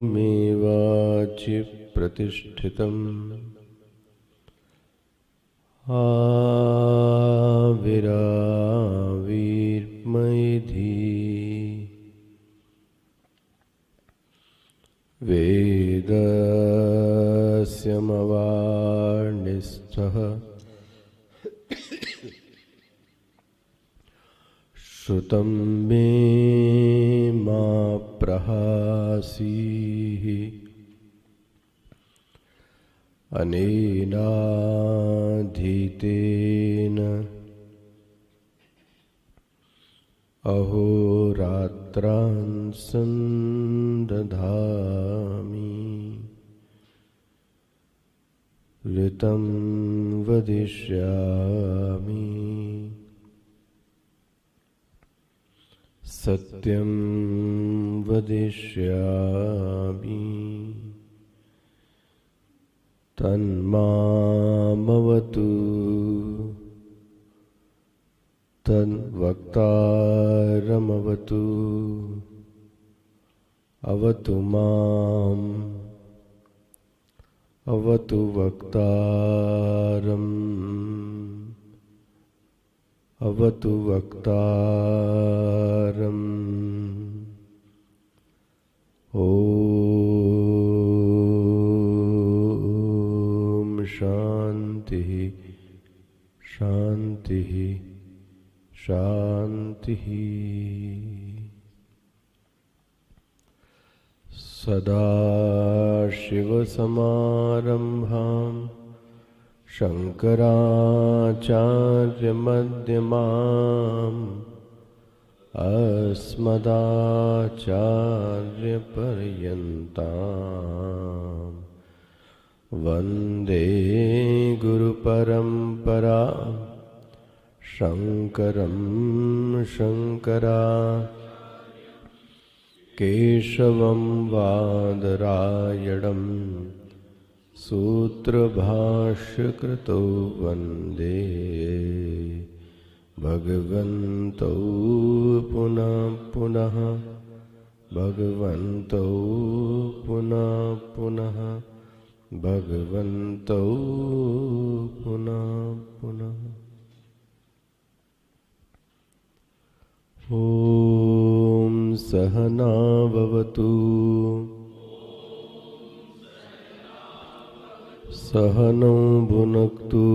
मेवाचि प्रतिष्ठितम् आविराविर्मैधि वेदस्यमवार्णिस्थः श्रुतं मे मा प्रहासीः अनेनाधीतेन अहोरात्रान् सन्दधामि ऋतं वदिष्यामि सत्यं वदिष्यामि तन्मामवतु तन्वक्तारमवतु अवतु माम् अवतु वक्तारम् अवतु वक्तारम् ॐ शान्तिः शान्तिः शान्तिः। सदाशिवसमारम्भां शङ्कराचार्यमध्यमाम् अस्मदाचार्यपर्यन्तां वन्दे गुरुपरम्परा शङ्करं केशवं वादरायणं सूत्रभाष्यकृतो वन्दे भगवन्तौ पुनः पुनः भगवन्तौ पुनः पुनः भगवन्तौ पुनः पुनः। ॐ सहना भवतु सहनौ भुनक्तु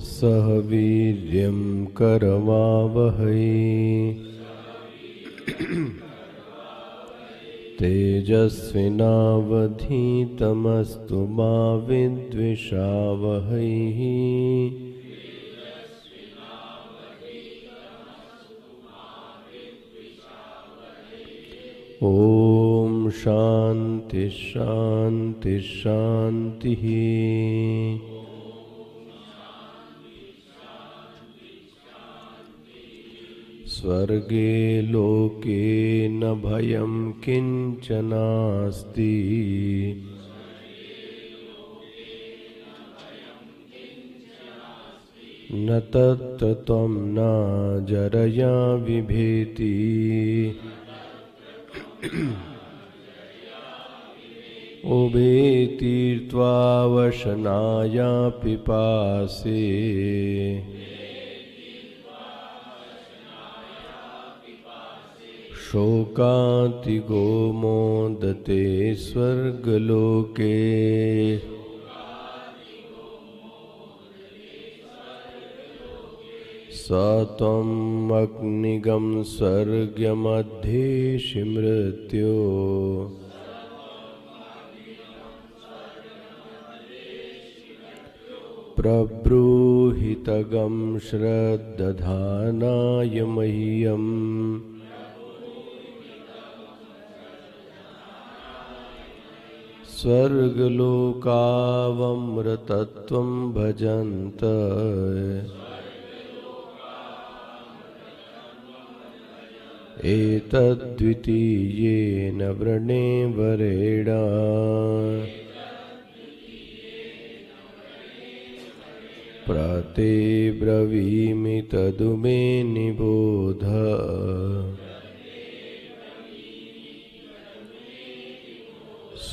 सह वीर्यं करवावहै तेजस्विनावधीतमस्तु मा विद्विषावहै ॐ शान्ति शान्ति शान्तिः। स्वर्गे लोके न भयं किञ्चनास्ति न तत्र त्वं न जरया बिभेति उभेतीर्त्वा वशनाया पिपासे शोकातिगो मोदते स्वर्गलोके स त्वम् अग्निगं स्वर्गमध्ये मृत्यो प्रब्रूहितगं श्रद्दधानाय मह्यम् स्वर्गलोकावमृतत्वं भजन्त एतद्वितीयेन व्रणेवरेण प्रते ब्रवीमि तदु मे निबोध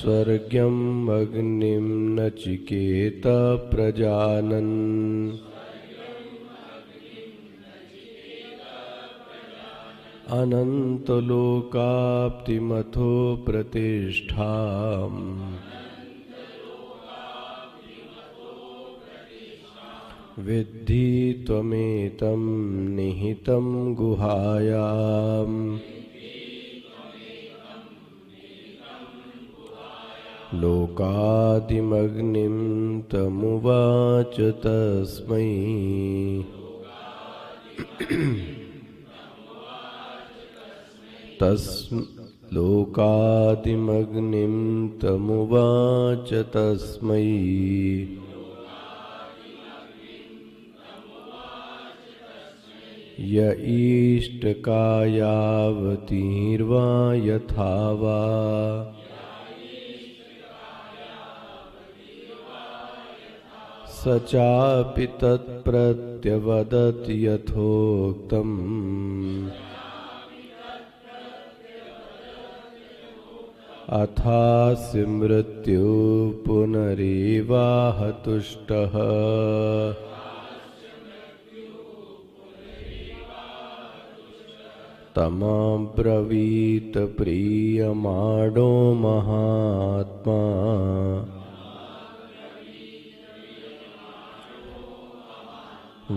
स्वर्ग्यं अग्निं नचिकेत प्रजानन् अनन्तलोकाप्तिमथो प्रतिष्ठाम् विद्धि त्वमेतं निहितं गुहायाम् लोकादिमग्निं तमुवाच तस्मै लोकादिमग्निं तमुवाच तस्मै य इष्टकायावतीर्वा यथा वा स चापि तत्प्रत्यवदत् यथोक्तम् अथास्य मृत्यु पुनरेवाह तुष्टः तमब्रवीत प्रीयमाणो महात्मा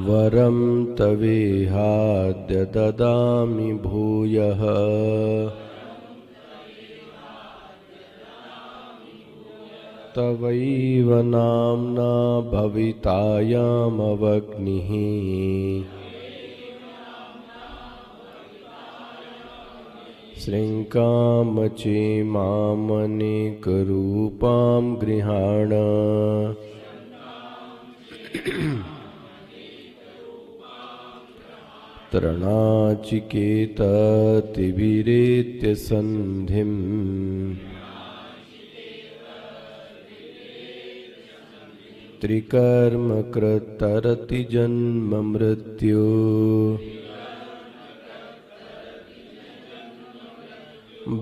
वरं तवेहाद्य ददामि भूयः तवैव नाम्ना भवितायामवग्निः श्रृङ्कामचेमामनेकरूपां गृहाण तृणाचिकेततिभिरेत्य सन्धिम् त्रिकर्म कृतरति जन्म मृत्यु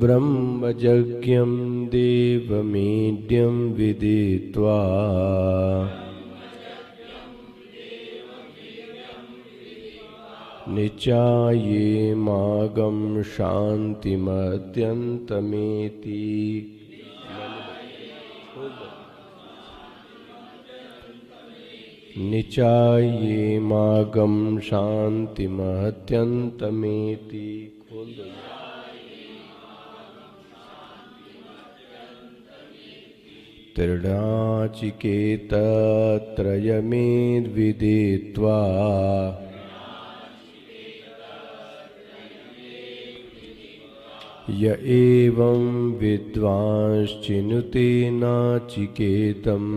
ब्रह्मयज्ञं देवमेढ्यं विदित्वा निचाये मागं शान्तिमत्यन्तमेति निचाये मागं शान्तिमत्यन्तमेति खोल दो। तृणाचिकेतत्रयमेद्विदित्वा य एवं विद्वांश्चिनुते नाचिकेतम्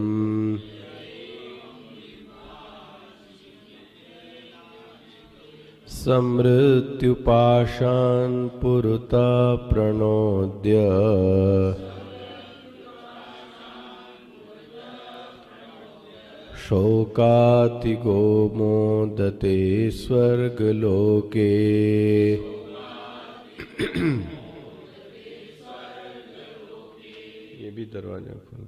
समृत्युपाशान् पुरता प्रणोद्य शोकातिगो मोदते स्वर्गलोके ये भी दरवाजा खोल।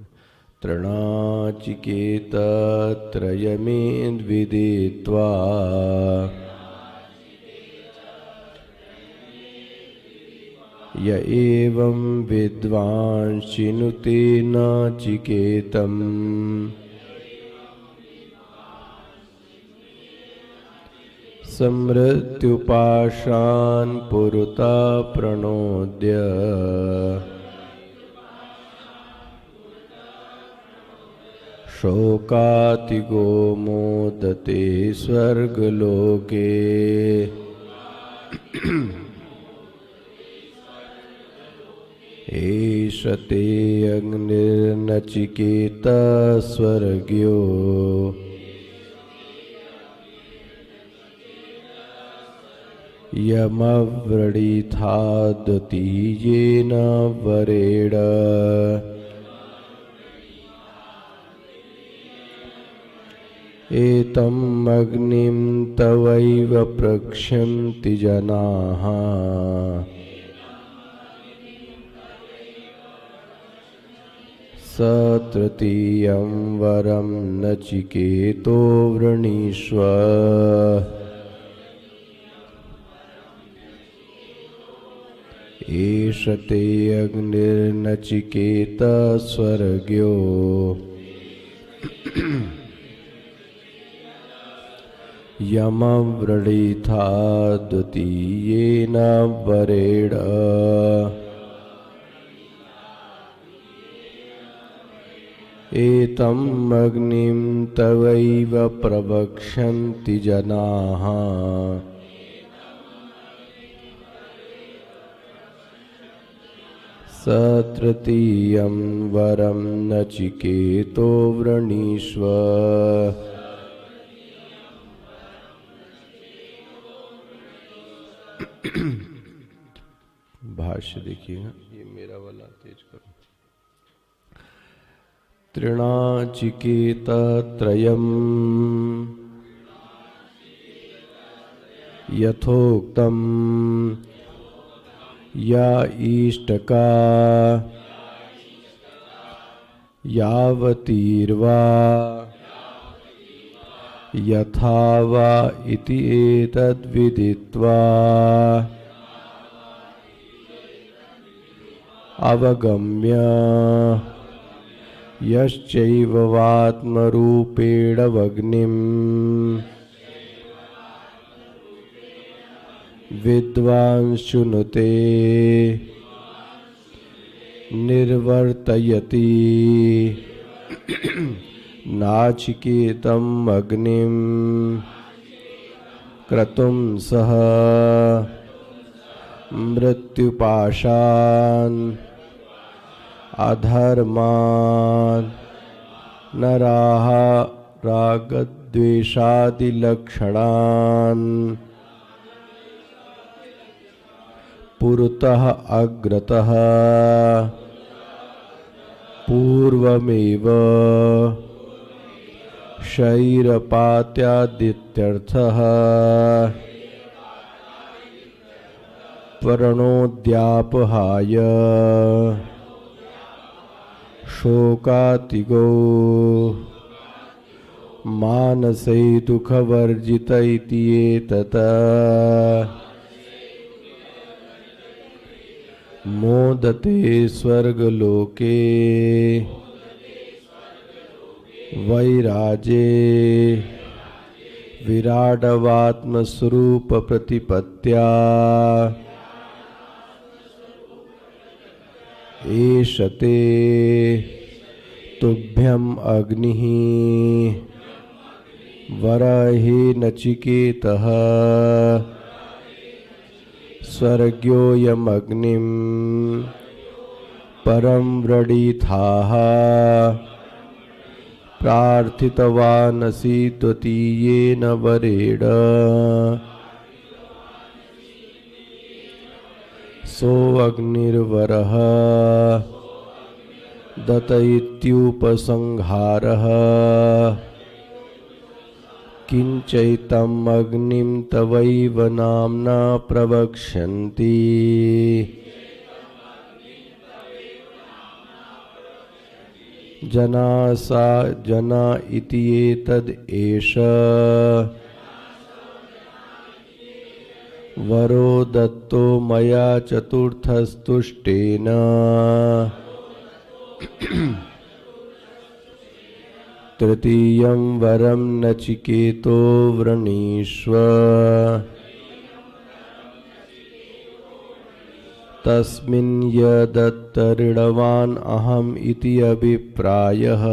तृणाचिकेतत्रयमेद्विदित्वा य एवं विद्वांश्चिनुते नाचिकेतम् समृत्युपाशान् पुरता प्रणोद्य शोकातिगो मोदते स्वर्गलोके एष ते अग्निर्नचिकेता स्वर्ग्यो यमव्रणीथाद्वितीयेन वरेण एतम् अग्निं तवैव प्रक्ष्यन्ति जनाः स तृतीयं वरं नचिकेतो वृणीष्व। एष ते अग्निर्नचिकेतः स्वर्ग्यो यमव्रणीथा द्वितीयेन वरेण। एतम् अग्निं तवैव प्रवक्ष्यन्ति जनाः। स तृतीयं वरं नचिकेतो वृणीष्व। भाष्य देखिएगा, ये मेरा वाला तेज करो। त्रिणाचिकेता त्रयम् यथोक्तम् या इष्टका यावतीर्वा यथा वा इति एतद्विदित्वा अवगम्य यश्चैव वात्मरूपेण वग्निम् विद्वान् शृणुते निर्वर्तयति नाचिकेतम् अग्निं क्रतुं सह मृत्युपाशान् अधर्मान् नराः रागद्वेषादिलक्षणान् पुरतः अग्रतः पूर्वमेव शरीरपात्यादित्यर्थः प्रणोद्यापहाय शोकातिगो मानसे दुःखवर्जित इति एतत् मोदते स्वर्गलोके वैराजे विराडवात्मस्वरूप प्रतिपत्त्या एष ते तुभ्यम् अग्निः वरहे नचिकेतः स्वर्ग्योऽयमग्निं परं व्रणीथाः प्रार्थितवानसि द्वितीयेन वरेण सोऽग्निर्वरः दत्त इत्युपसंहारः किंचैतम् अग्निं तवैव नाम्ना प्रवक्ष्यन्ति जना इति एतद् एष वरो दत्तो मया चतुर्थस्तुष्टेन तृतीयं वरं नचिकेतो वृणीष्व। तस्मिन् यदत्तऋणवान् अहम् इति अभिप्रायः।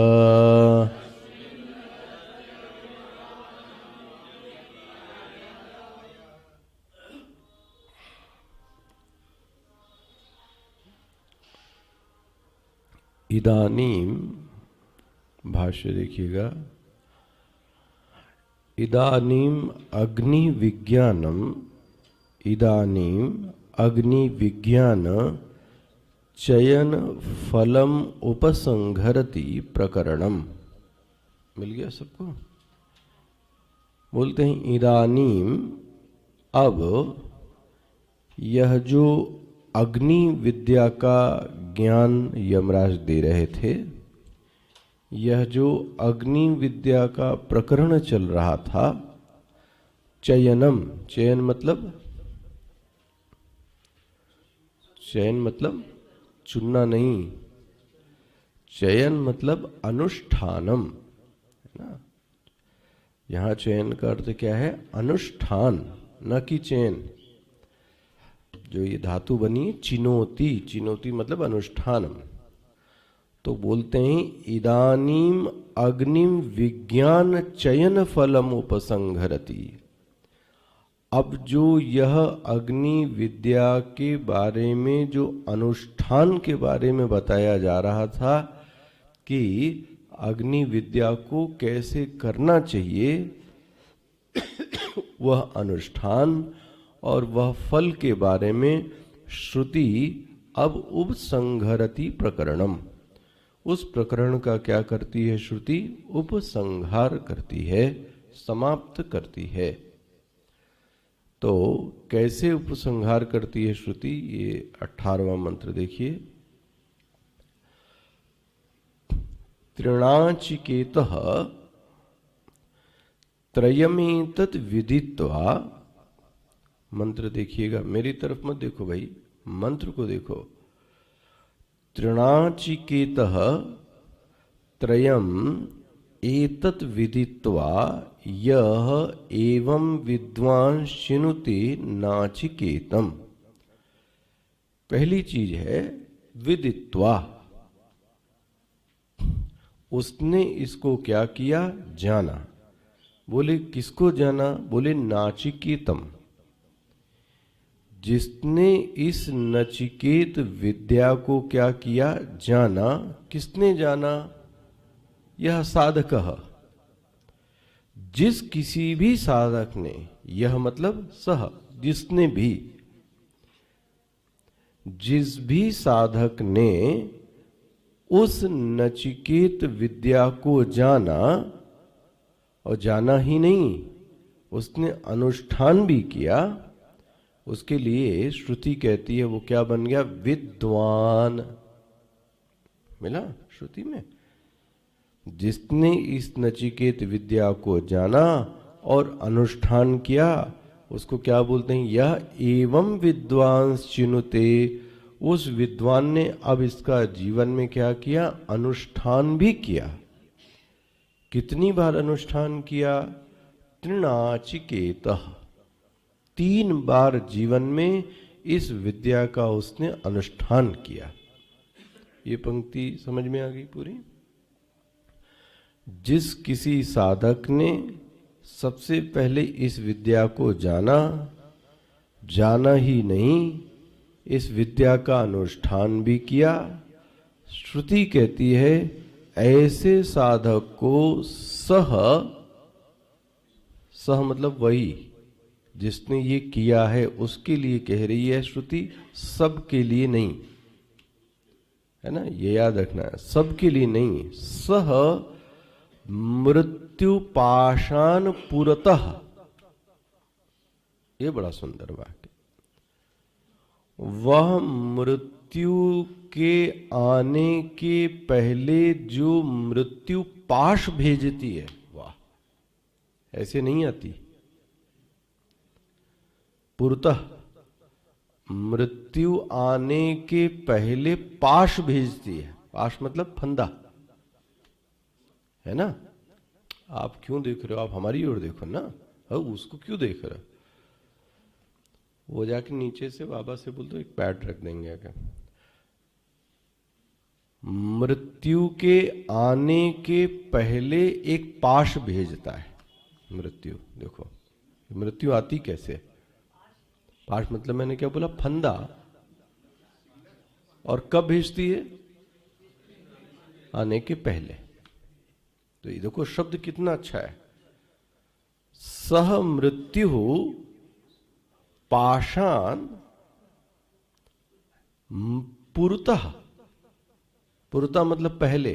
इदानीं भाष्य देखिएगा। इदानीं अग्नि विज्ञानम इदानीं अग्नि विज्ञान चयन फलम उपसंहरति प्रकरणम। मिल गया सबको? बोलते हैं इदानीं अब यह जो अग्नि विद्या का ज्ञान यमराज दे रहे थे यह जो अग्नि विद्या का प्रकरण चल रहा था, चयनम, चयन मतलब चुनना नहीं, चयन मतलब अनुष्ठानम, है ना। यहां चयन का अर्थ क्या है? अनुष्ठान, न कि चयन। जो ये धातु बनी चिनोति, चिनोति मतलब अनुष्ठानम। तो बोलते हैं इदानीम अग्निम विज्ञान चयन फलम उपसंहरति। अब जो यह अग्नि विद्या के बारे में, जो अनुष्ठान के बारे में बताया जा रहा था कि अग्नि विद्या को कैसे करना चाहिए, वह अनुष्ठान और वह फल के बारे में श्रुति अब उपसंहरति प्रकरणम, उस प्रकरण का क्या करती है श्रुति? उपसंहार करती है, समाप्त करती है। तो कैसे उपसंहार करती है श्रुति? ये 18वां मंत्र देखिए। त्रिणाचिकेतः त्रयमेतत् विदित्वा, मंत्र देखिएगा, मेरी तरफ मत देखो भाई, मंत्र को देखो। त्रिणाचिकेतः त्रयम एतत् विदित्वा यह एवं विद्वान शिनुते नाचिकेतम। पहली चीज है विदित्वा, उसने इसको क्या किया? जाना। बोले किसको जाना? बोले नाचिकेतम, जिसने इस नचिकेत विद्या को क्या किया? जाना। किसने जाना? यह साधक, जिस किसी भी साधक ने, यह मतलब सह, जिसने भी, जिस भी साधक ने उस नचिकेत विद्या को जाना, और जाना ही नहीं, उसने अनुष्ठान भी किया, उसके लिए श्रुति कहती है वो क्या बन गया? विद्वान। मिला श्रुति में? जिसने इस नचिकेत विद्या को जाना और अनुष्ठान किया, उसको क्या बोलते हैं? यह एवं विद्वान चिनुते। उस विद्वान ने अब इसका जीवन में क्या किया? अनुष्ठान भी किया। कितनी बार अनुष्ठान किया? त्रिणाचिकेतः, 3 बार जीवन में इस विद्या का उसने अनुष्ठान किया। ये पंक्ति समझ में आ गई पूरी? जिस किसी साधक ने सबसे पहले इस विद्या को जाना, जाना ही नहीं, इस विद्या का अनुष्ठान भी किया, श्रुति कहती है ऐसे साधक को सह, सह मतलब वही जिसने ये किया है, उसके लिए कह रही है श्रुति, सबके लिए नहीं, है ना, ये याद रखना है, सबके लिए नहीं। सह मृत्यु पाषाण पुरतः, ये बड़ा सुंदर वाक्य। वह मृत्यु के आने के पहले जो मृत्यु पाश भेजती है, वाह, ऐसे नहीं आती। पुरतः, मृत्यु आने के पहले पाश भेजती है। पाश मतलब फंदा, है ना। आप क्यों देख रहे हो? आप हमारी ओर देखो ना, उसको क्यों देख रहे हो? वो जाके नीचे से बाबा से बोल दो एक पैड रख देंगे क्या। मृत्यु के आने के पहले एक पाश भेजता है मृत्यु। देखो मृत्यु आती कैसे? पाश मतलब मैंने क्या बोला? फंदा। और कब भेजती है? आने के पहले। तो ये देखो शब्द कितना अच्छा है। सह मृत्यु पाषाण पुरतः, पुरतः मतलब पहले।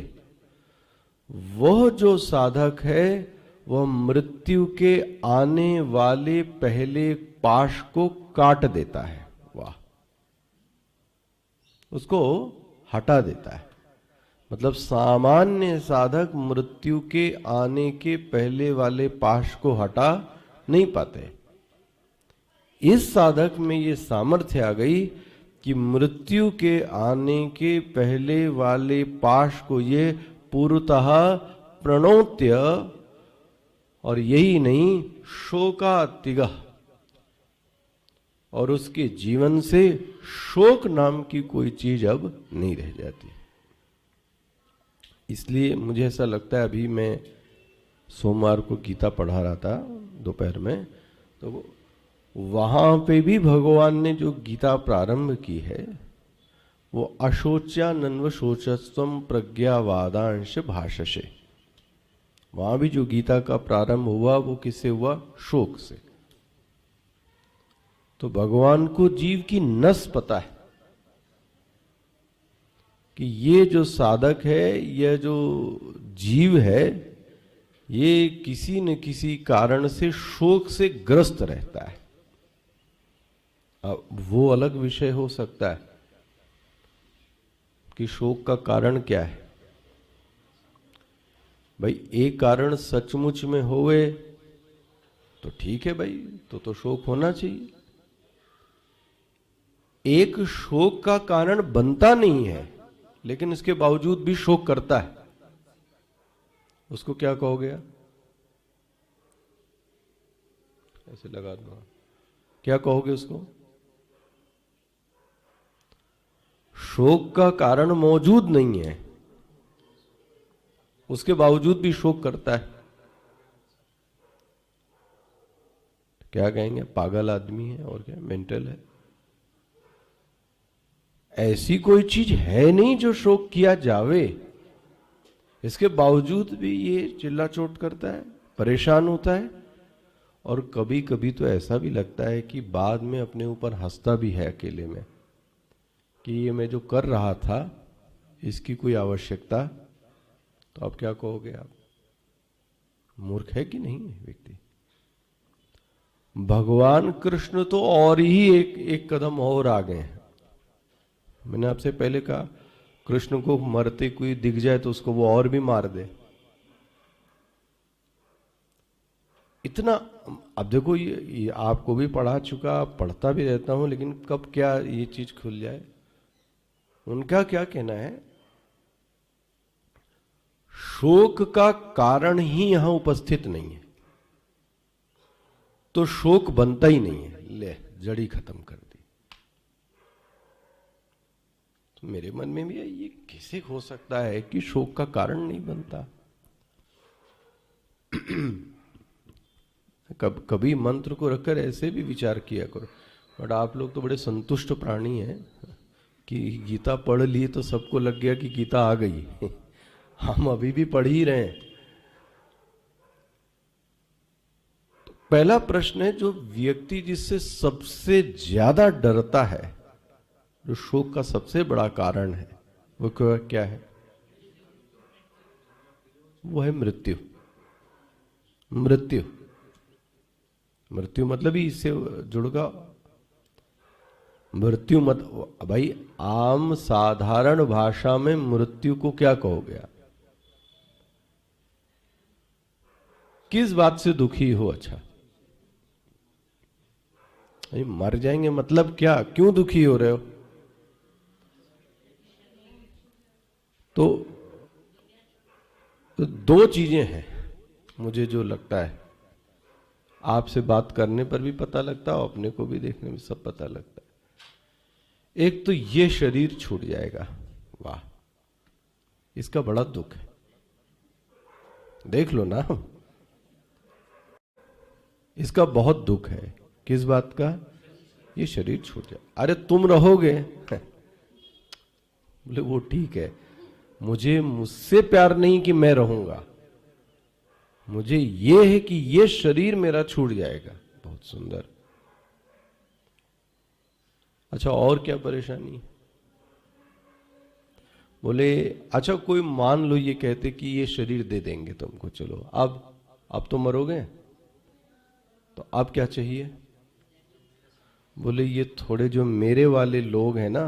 वह जो साधक है वह मृत्यु के आने वाले पहले पाश को काट देता है। वाह, उसको हटा देता है। मतलब सामान्य साधक मृत्यु के आने के पहले वाले पाश को हटा नहीं पाते। इस साधक में ये सामर्थ्य आ गई कि मृत्यु के आने के पहले वाले पाश को ये पूर्वतः प्रणोत्य, और यही नहीं शोकातिगः, और उसके जीवन से शोक नाम की कोई चीज अब नहीं रह जाती। इसलिए मुझे ऐसा लगता है, अभी मैं सोमवार को गीता पढ़ा रहा था दोपहर में, तो वहां पे भी भगवान ने जो गीता प्रारंभ की है वो अशोच्यानन्व शोचस्वम प्रज्ञावादांश भाषसे। वहां भी जो गीता का प्रारंभ हुआ वो किससे हुआ? शोक से। तो भगवान को जीव की नस पता है कि ये जो साधक है, यह जो जीव है, ये किसी न किसी कारण से शोक से ग्रस्त रहता है। अब वो अलग विषय हो सकता है कि शोक का कारण क्या है। भाई एक कारण सचमुच में होवे तो ठीक है भाई, तो शोक होना चाहिए। एक शोक का कारण बनता नहीं है लेकिन इसके बावजूद भी शोक करता है, उसको क्या कहोगे? ऐसे लगा दूंगा, क्या कहोगे उसको? शोक का कारण मौजूद नहीं है, उसके बावजूद भी शोक करता है, क्या कहेंगे? पागल आदमी है, और क्या, मेंटल है। ऐसी कोई चीज है नहीं जो शोक किया जावे, इसके बावजूद भी ये चिल्ला चोट करता है, परेशान होता है, और कभी कभी तो ऐसा भी लगता है कि बाद में अपने ऊपर हंसता भी है अकेले में कि ये मैं जो कर रहा था इसकी कोई आवश्यकता। तो अब क्या कहोगे आप? मूर्ख है कि नहीं व्यक्ति? भगवान कृष्ण तो और ही एक कदम और आ गए हैं। मैंने आपसे पहले कहा, कृष्ण को मरते कोई दिख जाए तो उसको वो और भी मार दे। इतना, अब देखो ये आपको भी पढ़ा चुका, पढ़ता भी रहता हूं, लेकिन कब क्या ये चीज खुल जाए। उनका क्या कहना है, शोक का कारण ही यहां उपस्थित नहीं है तो शोक बनता ही नहीं है। ले, जड़ी खत्म कर दी। तो मेरे मन में भी ये कैसे हो सकता है कि शोक का कारण नहीं बनता? कभी मंत्र को रखकर ऐसे भी विचार किया करो। बट आप लोग तो बड़े संतुष्ट प्राणी हैं कि गीता पढ़ ली तो सबको लग गया कि गीता आ गई। हम अभी भी पढ़ ही रहे हैं। तो पहला प्रश्न है, जो व्यक्ति जिससे सबसे ज्यादा डरता है, जो शोक का सबसे बड़ा कारण है, वो क्या है? वो है मृत्यु। मृत्यु मृत्यु मतलब ही इससे जुड़गा। मृत्यु मत भाई, आम साधारण भाषा में मृत्यु को क्या कहोगे आप? किस बात से दुखी हो? अच्छा, मर जाएंगे मतलब क्या? क्यों दुखी हो रहे हो? तो दो चीजें हैं मुझे जो लगता है, आपसे बात करने पर भी पता लगता है, अपने को भी देखने में सब पता लगता है। एक तो ये शरीर छूट जाएगा, वाह, इसका बड़ा दुख है। देख लो ना, इसका बहुत दुख है। किस बात का? ये शरीर छूट जाए। अरे तुम रहोगे। बोले वो ठीक है, मुझे मुझसे प्यार नहीं कि मैं रहूंगा, मुझे ये है कि ये शरीर मेरा छूट जाएगा। बहुत सुंदर। अच्छा, और क्या परेशानी? बोले अच्छा, कोई मान लो ये कहते कि ये शरीर दे देंगे तुमको, चलो अब तो मरोगे, तो अब क्या चाहिए? बोले ये थोड़े जो मेरे वाले लोग हैं ना,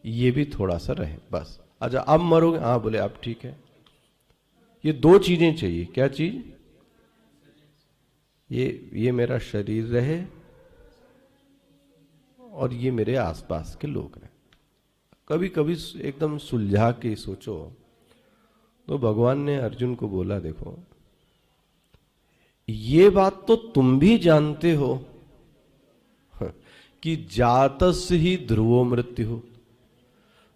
ये भी थोड़ा सा रहे बस। अच्छा अब मरोगे, हाँ बोले अब ठीक है। ये दो चीजें चाहिए। क्या चीज? ये मेरा शरीर रहे और ये मेरे आसपास के लोग रहे। कभी कभी एकदम सुलझा के सोचो तो भगवान ने अर्जुन को बोला, देखो ये बात तो तुम भी जानते हो कि जातस ही ध्रुवो मृत्यु,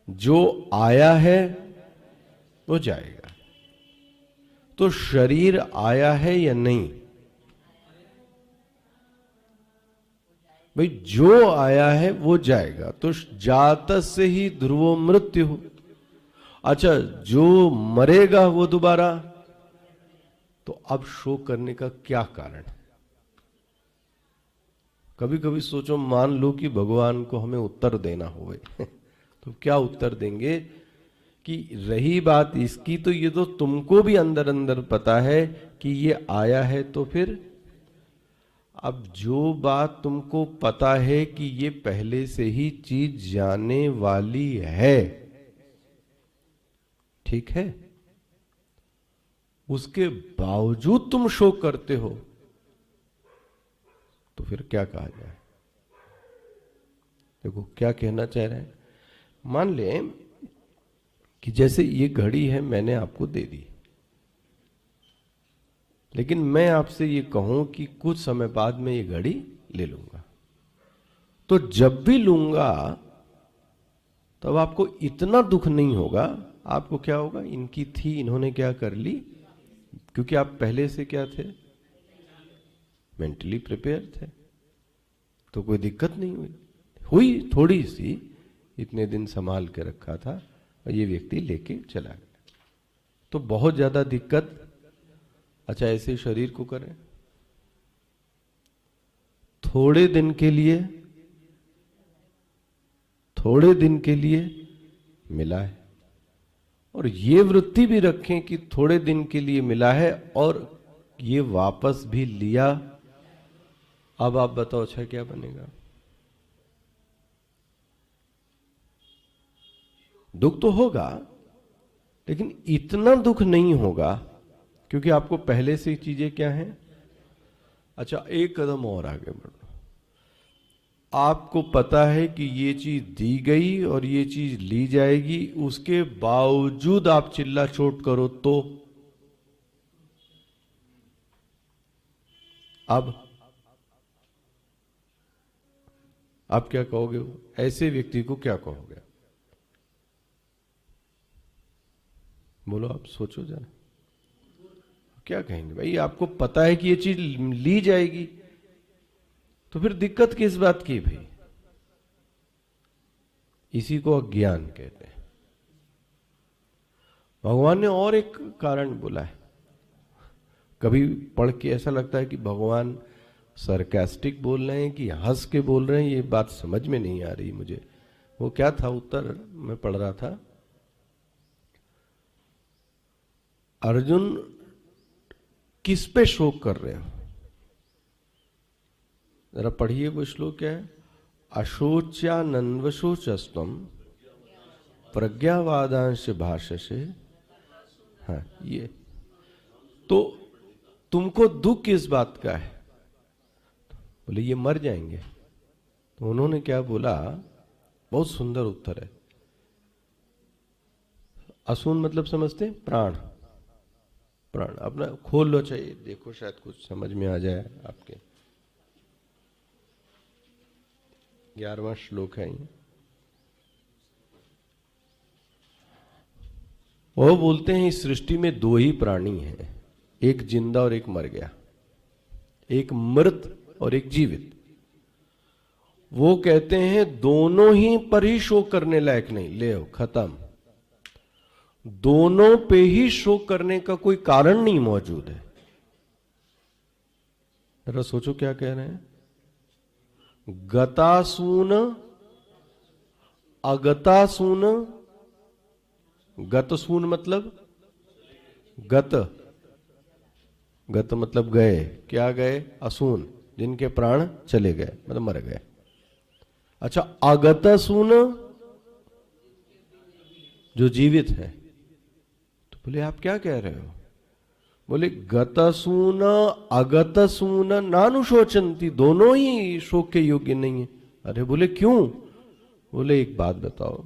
जो आया है वो जाएगा। तो शरीर आया है या नहीं? भाई जो आया है वो जाएगा, तो जातस ही ध्रुवो मृत्यु। अच्छा जो मरेगा वो दोबारा, तो अब शोक करने का क्या कारण है? कभी कभी सोचो, मान लो कि भगवान को हमें उत्तर देना होवे तो क्या उत्तर देंगे कि रही बात इसकी, तो ये तो तुमको भी अंदर अंदर पता है कि ये आया है, तो फिर अब जो बात तुमको पता है कि ये पहले से ही चीज जाने वाली है, ठीक है, उसके बावजूद तुम शोक करते हो, तो फिर क्या कहा जाए? देखो क्या कहना चाह रहे हैं। मान ले कि जैसे ये घड़ी है मैंने आपको दे दी, लेकिन मैं आपसे ये कहूं कि कुछ समय बाद में ये घड़ी ले लूंगा, तो जब भी लूंगा तब आपको इतना दुख नहीं होगा। आपको क्या होगा, इनकी थी, इन्होंने क्या कर ली, क्योंकि आप पहले से क्या थे, मेंटली प्रिपेयर थे, तो कोई दिक्कत नहीं हुई। हुई थोड़ी सी, इतने दिन संभाल के रखा था और ये व्यक्ति लेके चला गया, तो बहुत ज्यादा दिक्कत। अच्छा ऐसे शरीर को करें, थोड़े दिन के लिए मिला है, और ये वृत्ति भी रखें कि थोड़े दिन के लिए मिला है और ये वापस भी लिया। अब आप बताओ अच्छा क्या बनेगा? दुख तो होगा, लेकिन इतना दुख नहीं होगा, क्योंकि आपको पहले से चीजें क्या हैं। अच्छा एक कदम और आगे बढ़ो, आपको पता है कि ये चीज दी गई और ये चीज ली जाएगी, उसके बावजूद आप चिल्ला चोट करो तो अब आप क्या कहोगे? ऐसे व्यक्ति को क्या कहोगे? बोलो, आप सोचो जरा, क्या कहेंगे? भाई आपको पता है कि ये चीज ली जाएगी, तो फिर दिक्कत किस बात की भाई? इसी को अज्ञान कहते हैं। भगवान ने और एक कारण बोला है। कभी पढ़ के ऐसा लगता है कि भगवान सरकास्टिक बोल रहे हैं कि हंस के बोल रहे हैं, ये बात समझ में नहीं आ रही मुझे। वो क्या था उत्तर मैं पढ़ रहा था, अर्जुन किस पे शोक कर रहे हो? जरा पढ़िए वो श्लोक क्या है। अशोच्यानन्वशोचस्त्वं प्रज्ञावादांश भाषसे। हाँ ये तो तुमको दुख किस बात का है? बोले ये मर जाएंगे। तो उन्होंने क्या बोला, बहुत सुंदर उत्तर है। असून मतलब समझते, प्राण, प्राण अपना खोल लो, चाहिए देखो शायद कुछ समझ में आ जाए आपके। 11वां श्लोक है ये। वो बोलते हैं इस सृष्टि में दो ही प्राणी हैं, एक जिंदा और एक मर गया, एक मृत और एक जीवित। वो कहते हैं दोनों ही पर ही शोक करने लायक नहीं, ले आओ खत्म। दोनों पे ही शोक करने का कोई कारण नहीं मौजूद है। जरा सोचो क्या कह रहे हैं। गतासून अगतासून, गतसून मतलब गत, गत मतलब गए, क्या गए? असून, जिनके प्राण चले गए मतलब मर गए। अच्छा अगतसून जो जीवित है। तो बोले आप क्या कह रहे हो? बोले गतसून अगतसून नानुशोचंती, दोनों ही शोक के योग्य नहीं है। अरे बोले क्यों? बोले एक बात बताओ,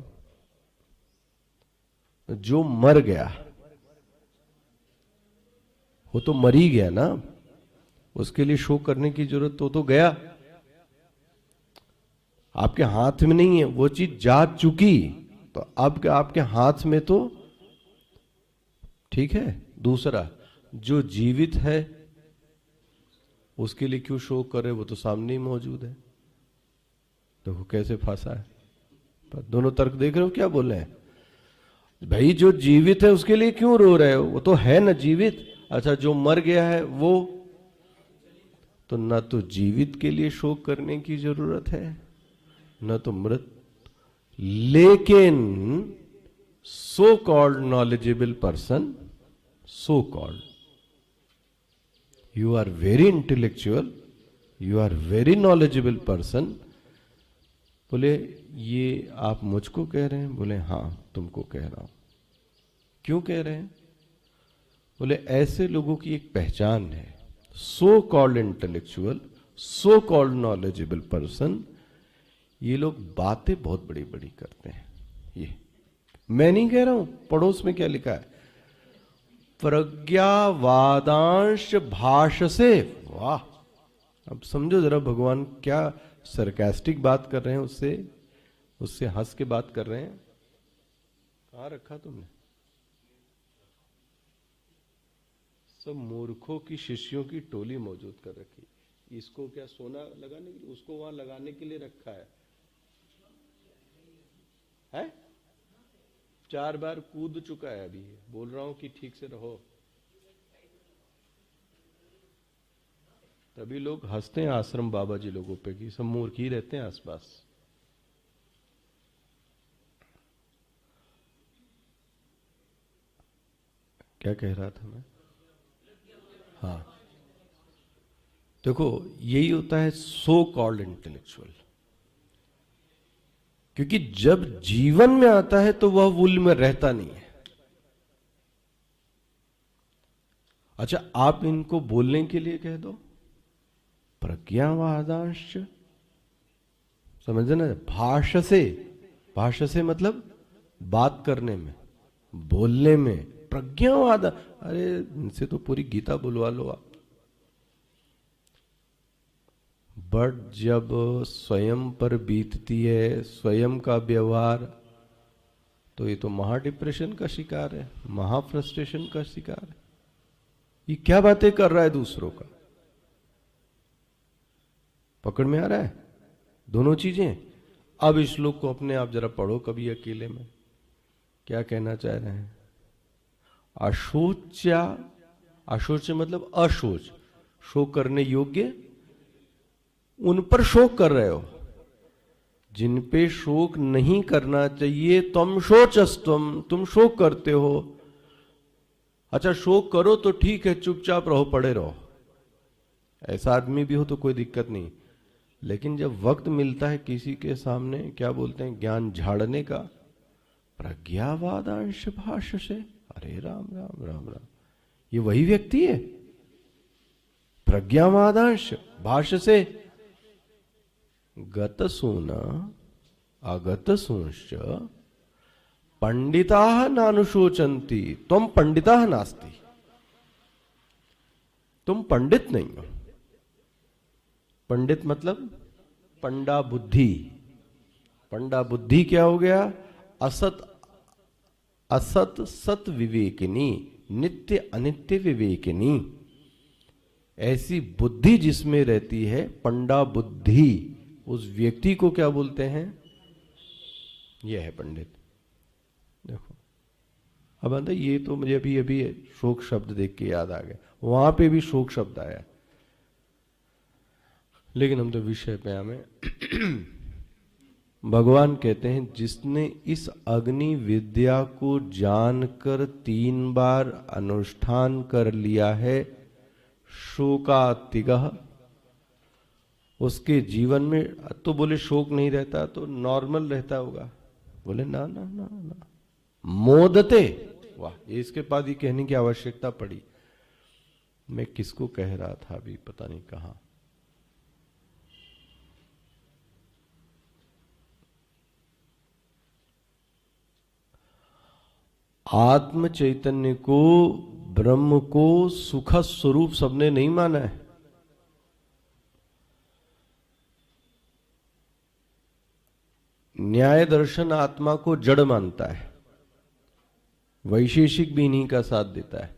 जो मर गया वो तो मर ही गया ना, उसके लिए शोक करने की जरूरत तो गया, आपके हाथ में नहीं है, वो चीज जा चुकी, तो अब आपके हाथ में तो ठीक है। दूसरा, जो जीवित है उसके लिए क्यों शोक करे, वो तो सामने ही मौजूद है। देखो कैसे फंसा है। पर दोनों तर्क देख रहे हो क्या बोल रहे हैं? भाई जो जीवित है उसके लिए क्यों रो रहे हो, वो तो है ना जीवित। अच्छा जो मर गया है वो तो ना तो जीवित के लिए शोक करने की जरूरत है न तो मृत। लेकिन so called knowledgeable person, so called, you are very intellectual, you are very knowledgeable person, बोले ये आप मुझको कह रहे हैं? बोले हाँ तुमको कह रहा हूं। क्यों कह रहे हैं? बोले ऐसे लोगों की एक पहचान है, सो कॉल्ड इंटेलेक्चुअल, सो कॉल्ड नॉलेजेबल पर्सन, ये लोग बातें बहुत बड़ी बड़ी करते हैं। ये मैं नहीं कह रहा हूं, पड़ोस में क्या लिखा है, प्रज्ञावादांश भाषसे। वाह, अब समझो जरा भगवान क्या सरकास्टिक बात कर रहे हैं, उससे हंस के बात कर रहे हैं। कहां रखा तुमने? सब मूर्खों की शिष्यों की टोली मौजूद कर रखी। इसको क्या सोना लगाने के लिए, उसको वहां लगाने के लिए रखा है? 4 बार कूद चुका है। अभी बोल रहा हूं कि ठीक से रहो, तभी लोग हंसते हैं आश्रम बाबा जी लोगों पे कि सब मूर्ख ही रहते हैं आसपास। क्या कह रहा था मैं? हाँ, देखो यही होता है सो कॉल्ड इंटेलेक्चुअल, क्योंकि जब जीवन में आता है तो वह वूल में रहता नहीं है। अच्छा आप इनको बोलने के लिए कह दो, प्रज्ञावादांश, समझे ना? भाष्य से मतलब बात करने में, बोलने में, प्रज्ञावाद। अरे इनसे तो पूरी गीता बुलवा लो आप। बट जब स्वयं पर बीतती है स्वयं का व्यवहार, तो ये तो महा डिप्रेशन का शिकार है, महा फ्रस्ट्रेशन का शिकार है। ये क्या बातें कर रहा है दूसरों का, पकड़ में आ रहा है दोनों चीजें? अब इस श्लोक को अपने आप जरा पढ़ो कभी अकेले में, क्या कहना चाह रहे हैं? अशोच्या, अशोच मतलब अशोच, शोक करने योग्य, उन पर शोक कर रहे हो जिन पे शोक नहीं करना चाहिए। तुम शोचस्तम, तुम शोक करते हो। अच्छा शोक करो तो ठीक है, चुपचाप रहो, पड़े रहो, ऐसा आदमी भी हो तो कोई दिक्कत नहीं। लेकिन जब वक्त मिलता है किसी के सामने, क्या बोलते हैं, ज्ञान झाड़ने का, प्रज्ञावादांश भाष्य से, अरे राम राम राम राम, ये वही व्यक्ति है प्रज्ञावादांश भाष्य से। गतसून अगतसूंश्च पंडिताः नानुशोचन्ति, तुम पंडिताः नास्ति, तुम पंडित नहीं हो। पंडित मतलब पंडा बुद्धि। पंडा बुद्धि क्या हो गया? असत असत सत विवेकिनी, नित्य अनित्य विवेकिनी, ऐसी बुद्धि जिसमें रहती है, पंडा बुद्धि, उस व्यक्ति को क्या बोलते हैं? यह है पंडित। देखो अब अंदर ये तो मुझे अभी अभी शोक शब्द देख के याद आ गया, वहां पे भी शोक शब्द आया, लेकिन हम तो विषय पे हमें भगवान कहते हैं जिसने इस अग्नि विद्या को जानकर 3 बार अनुष्ठान कर लिया है, शोकातिगः, उसके जीवन में तो बोले शोक नहीं रहता, तो नॉर्मल रहता होगा। बोले ना ना ना ना, मोदते। वाह, ये इसके बाद ही कहने की आवश्यकता पड़ी। मैं किसको कह रहा था अभी, पता नहीं कहां। आत्म चैतन्य को, ब्रह्म को सुख स्वरूप सबने नहीं माना है। न्याय दर्शन आत्मा को जड़ मानता है, वैशेषिक भी इन्हीं का साथ देता है।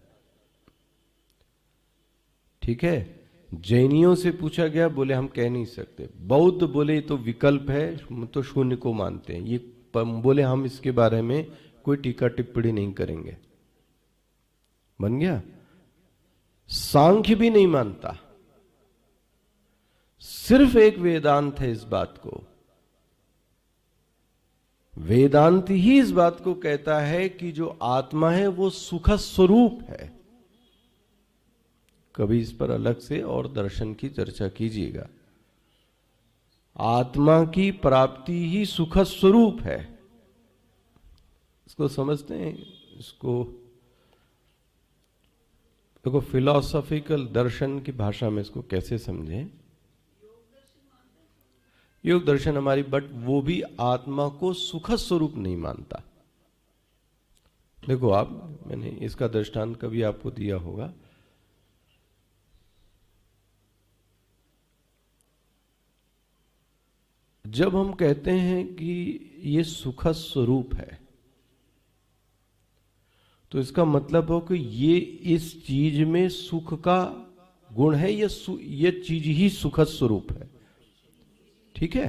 ठीक है, जैनियों से पूछा गया, बोले हम कह नहीं सकते। बौद्ध बोले तो विकल्प है, तो शून्य को मानते हैं। ये बोले हम इसके बारे में कोई टीका टिप्पणी नहीं करेंगे। बन गया। सांख्य भी नहीं मानता, सिर्फ एक वेदांत है इस बात को। वेदांत ही इस बात को कहता है कि जो आत्मा है वो सुख स्वरूप है। कभी इस पर अलग से और दर्शन की चर्चा कीजिएगा। आत्मा की प्राप्ति ही सुख स्वरूप है। इसको समझते हैं? इसको देखो, फिलॉसॉफिकल दर्शन की भाषा में इसको कैसे समझें। योग दर्शन हमारी, बट वो भी आत्मा को सुख स्वरूप नहीं मानता। देखो आप, मैंने इसका दृष्टांत कभी आपको दिया होगा। जब हम कहते हैं कि ये सुख स्वरूप है, तो इसका मतलब हो कि ये इस चीज में सुख का गुण है, ये चीज ही सुख स्वरूप है। ठीक है।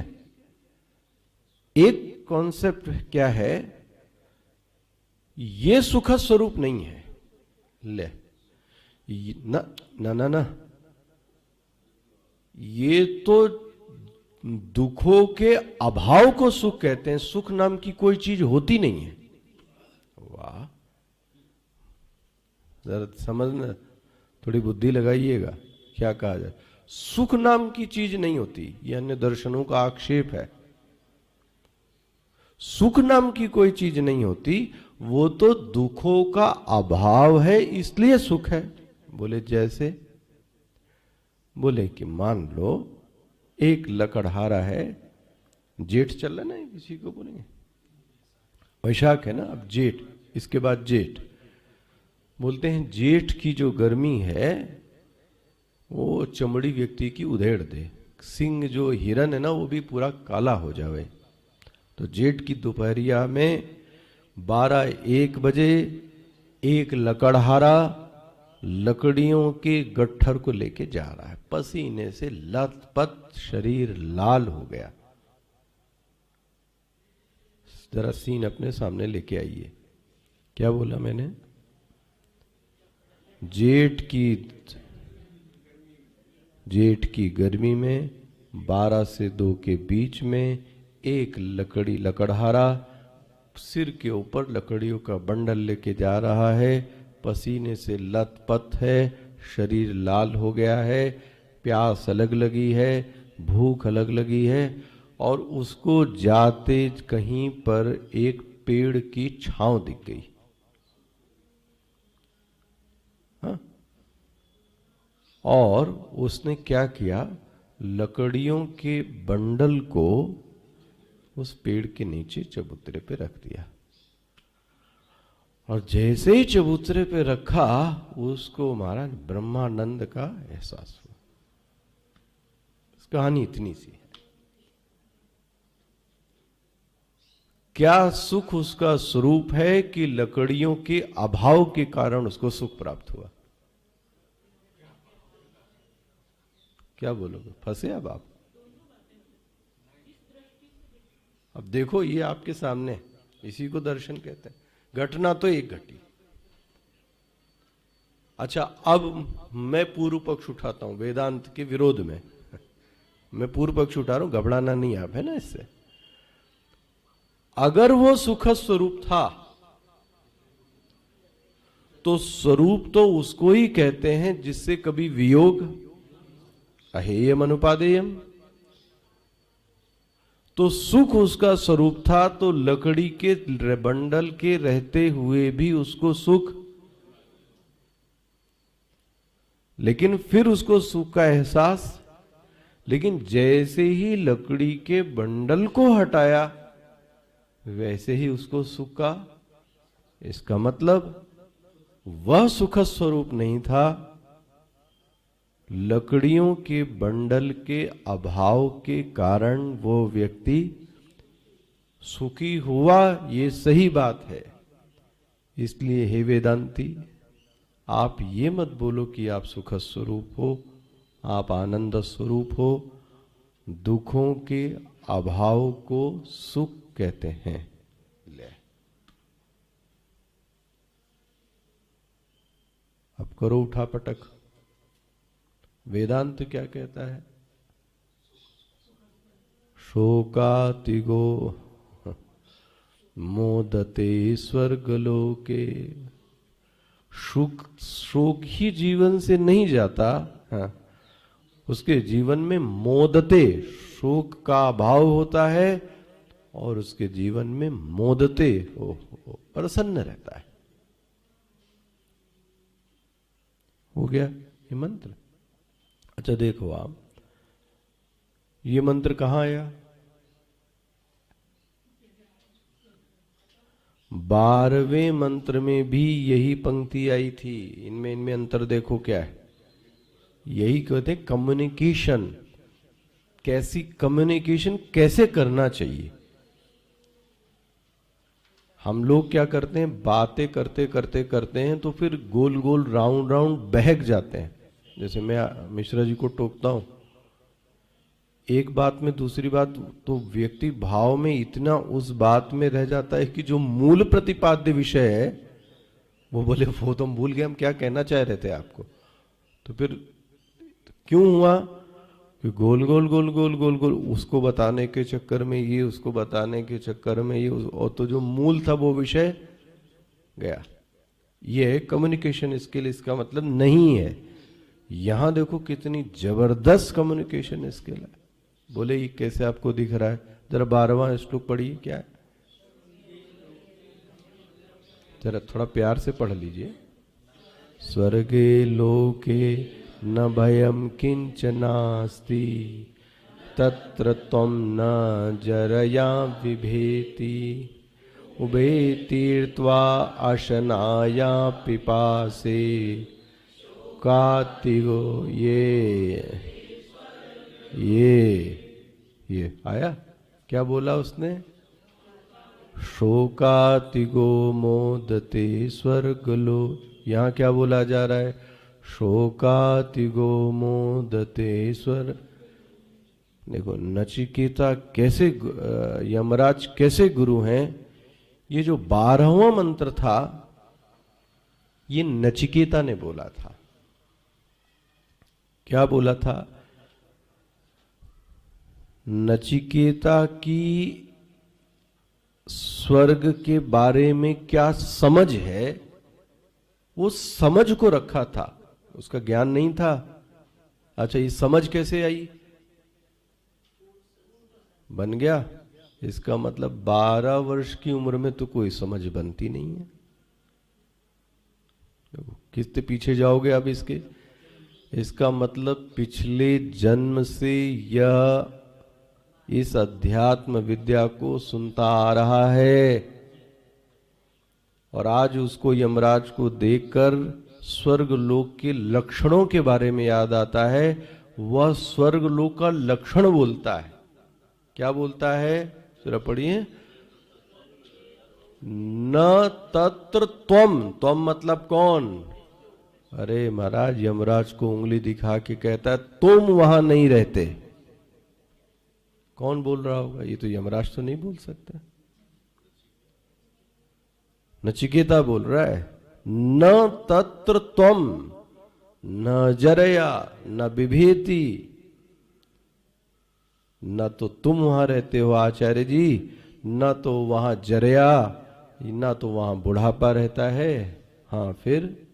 एक कॉन्सेप्ट क्या है, ये सुख स्वरूप नहीं है। ले ना ना ना ना, ये तो दुखों के अभाव को सुख कहते हैं। सुख नाम की कोई चीज होती नहीं है। वाह, जरा समझना, थोड़ी बुद्धि लगाइएगा। क्या कहा जाए, सुख नाम की चीज नहीं होती, यह अन्य दर्शनों का आक्षेप है। सुख नाम की कोई चीज नहीं होती, वो तो दुखों का अभाव है, इसलिए सुख है। बोले जैसे, बोले कि मान लो एक लकड़हारा है, जेठ चल रहा है ना, किसी को बोलेंगे वैशाख है ना, अब जेठ, इसके बाद जेठ। बोलते हैं जेठ की जो गर्मी है वो चमड़ी व्यक्ति की उधेड़ दे, सिंह जो हिरन है ना वो भी पूरा काला हो जावे। तो जेठ की दोपहरिया में 12-1 बजे एक लकड़हारा लकड़ियों के गट्ठर को लेके जा रहा है, पसीने से लथपथ, शरीर लाल हो गया। जरा सीन अपने सामने लेके आइए। क्या बोला मैंने? जेठ की गर्मी में 12 से 2 के बीच में एक लकड़हारा सिर के ऊपर लकड़ियों का बंडल लेके जा रहा है, पसीने से लथपथ है, शरीर लाल हो गया है, प्यास अलग लगी है, भूख अलग लगी है, और उसको जाते कहीं पर एक पेड़ की छांव दिख गई। हाँ? और उसने क्या किया, लकड़ियों के बंडल को उस पेड़ के नीचे चबूतरे पे रख दिया, और जैसे ही चबूतरे पे रखा उसको महाराज ब्रह्मानंद का एहसास हुआ। इस कहानी इतनी सी है। क्या सुख उसका स्वरूप है कि लकड़ियों के अभाव के कारण उसको सुख प्राप्त हुआ? क्या बोलोगे? फंसे अब आप? अब देखो, ये आपके सामने, इसी को दर्शन कहते हैं। घटना तो एक घटी। अच्छा, अब मैं पूर्व पक्ष उठाता हूं वेदांत के विरोध में। मैं पूर्व पक्ष उठा रहा हूं, घबराना नहीं आप, है ना इससे। अगर वो सुख स्वरूप था तो स्वरूप तो उसको ही कहते हैं जिससे कभी वियोग, अहेयम अनुपादेयम। तो तो सुख उसका स्वरूप था, तो लकड़ी के बंडल के रहते हुए भी उसको सुख, लेकिन फिर उसको सुख का एहसास, लेकिन जैसे ही लकड़ी के बंडल को हटाया वैसे ही उसको सुख का, इसका मतलब वह सुख स्वरूप नहीं था, लकड़ियों के बंडल के अभाव के कारण वो व्यक्ति सुखी हुआ, ये सही बात है। इसलिए हे वेदांती, आप ये मत बोलो कि आप सुख स्वरूप हो, आप आनंद स्वरूप हो। दुखों के अभाव को सुख कहते हैं। ले अब करो उठा पटक। वेदांत क्या कहता है? शोकातिगो मोदते स्वर्गलोके। शोक ही जीवन से नहीं जाता, हाँ, उसके जीवन में मोदते, शोक का अभाव होता है और उसके जीवन में मोदते हो प्रसन्न रहता है। हो गया ये मंत्र। अच्छा देखो आप, ये मंत्र कहां आया? 12वें मंत्र में भी यही पंक्ति आई थी। इनमें अंतर देखो क्या है। यही कहते हैं कम्युनिकेशन। कैसी कम्युनिकेशन कैसे करना चाहिए। हम लोग क्या करते हैं, बातें करते करते करते हैं तो फिर गोल गोल राउंड राउंड बहक जाते हैं। जैसे मैं मिश्रा जी को टोकता हूं, एक बात में दूसरी बात, तो व्यक्ति भाव में इतना उस बात में रह जाता है कि जो मूल प्रतिपाद्य विषय है वो बोले वो तो हम भूल गए, हम क्या कहना चाह रहे थे आपको। तो फिर क्यों हुआ कि गोल गोल गोल गोल गोल गोल उसको बताने के चक्कर में ये, उसको बताने के चक्कर में ये, और तो जो मूल था वो विषय गया। ये कम्युनिकेशन स्किल इसका मतलब नहीं है। यहां देखो कितनी जबरदस्त कम्युनिकेशन स्किल है। बोले ये कैसे आपको दिख रहा है? जरा 12वां श्लोक पढ़िए, क्या है? जरा थोड़ा प्यार से पढ़ लीजिए। स्वर्गे लोके न भयम किंचनास्ति तत्र त्वं न जरया विभेति उभे तीर्त्वा अशनाया पिपासे कातिगो। ये आया क्या बोला उसने? शोकातिगो मोदते स्वर्गलो। यहां क्या बोला जा रहा है? शोकातिगो मोदते स्वर्ग। देखो नचिकेता कैसे, यमराज कैसे गुरु हैं। ये जो 12वां मंत्र था ये नचिकेता ने बोला था। क्या बोला था? नचिकेता की स्वर्ग के बारे में क्या समझ है, वो समझ को रखा था, उसका ज्ञान नहीं था। अच्छा ये समझ कैसे आई? बन गया। इसका मतलब 12 वर्ष की उम्र में तो कोई समझ बनती नहीं है। किससे पीछे जाओगे अब इसके? इसका मतलब पिछले जन्म से यह इस अध्यात्म विद्या को सुनता आ रहा है और आज उसको यमराज को देखकर स्वर्ग लोक के लक्षणों के बारे में याद आता है। वह स्वर्ग लोक का लक्षण बोलता है। क्या बोलता है? जरा पढ़िए। न तत्र त्वम। त्वम मतलब कौन? अरे महाराज, यमराज को उंगली दिखा के कहता है तुम वहां नहीं रहते। कौन बोल रहा होगा? ये तो यमराज तो नहीं बोल सकता। नचिकेता बोल रहा है। न तत्र त्वम न जरया न बिभेति। न तो तुम वहां रहते हो आचार्य जी, न तो वहां जरया, न तो वहां बुढ़ापा रहता है। हाँ फिर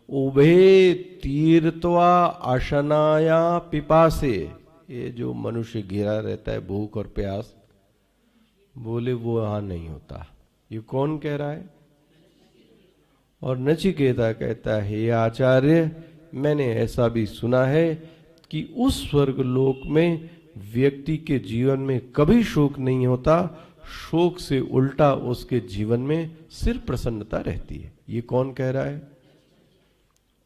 उभे तीर्थवा अशनाया पिपासे। ये जो मनुष्य घिरा रहता है भूख और प्यास, बोले वो वहां नहीं होता। ये कौन कह रहा है? और नचिकेता कहता है, हे आचार्य, मैंने ऐसा भी सुना है कि उस स्वर्ग लोक में व्यक्ति के जीवन में कभी शोक नहीं होता, शोक से उल्टा उसके जीवन में सिर्फ प्रसन्नता रहती है। ये कौन कह रहा है?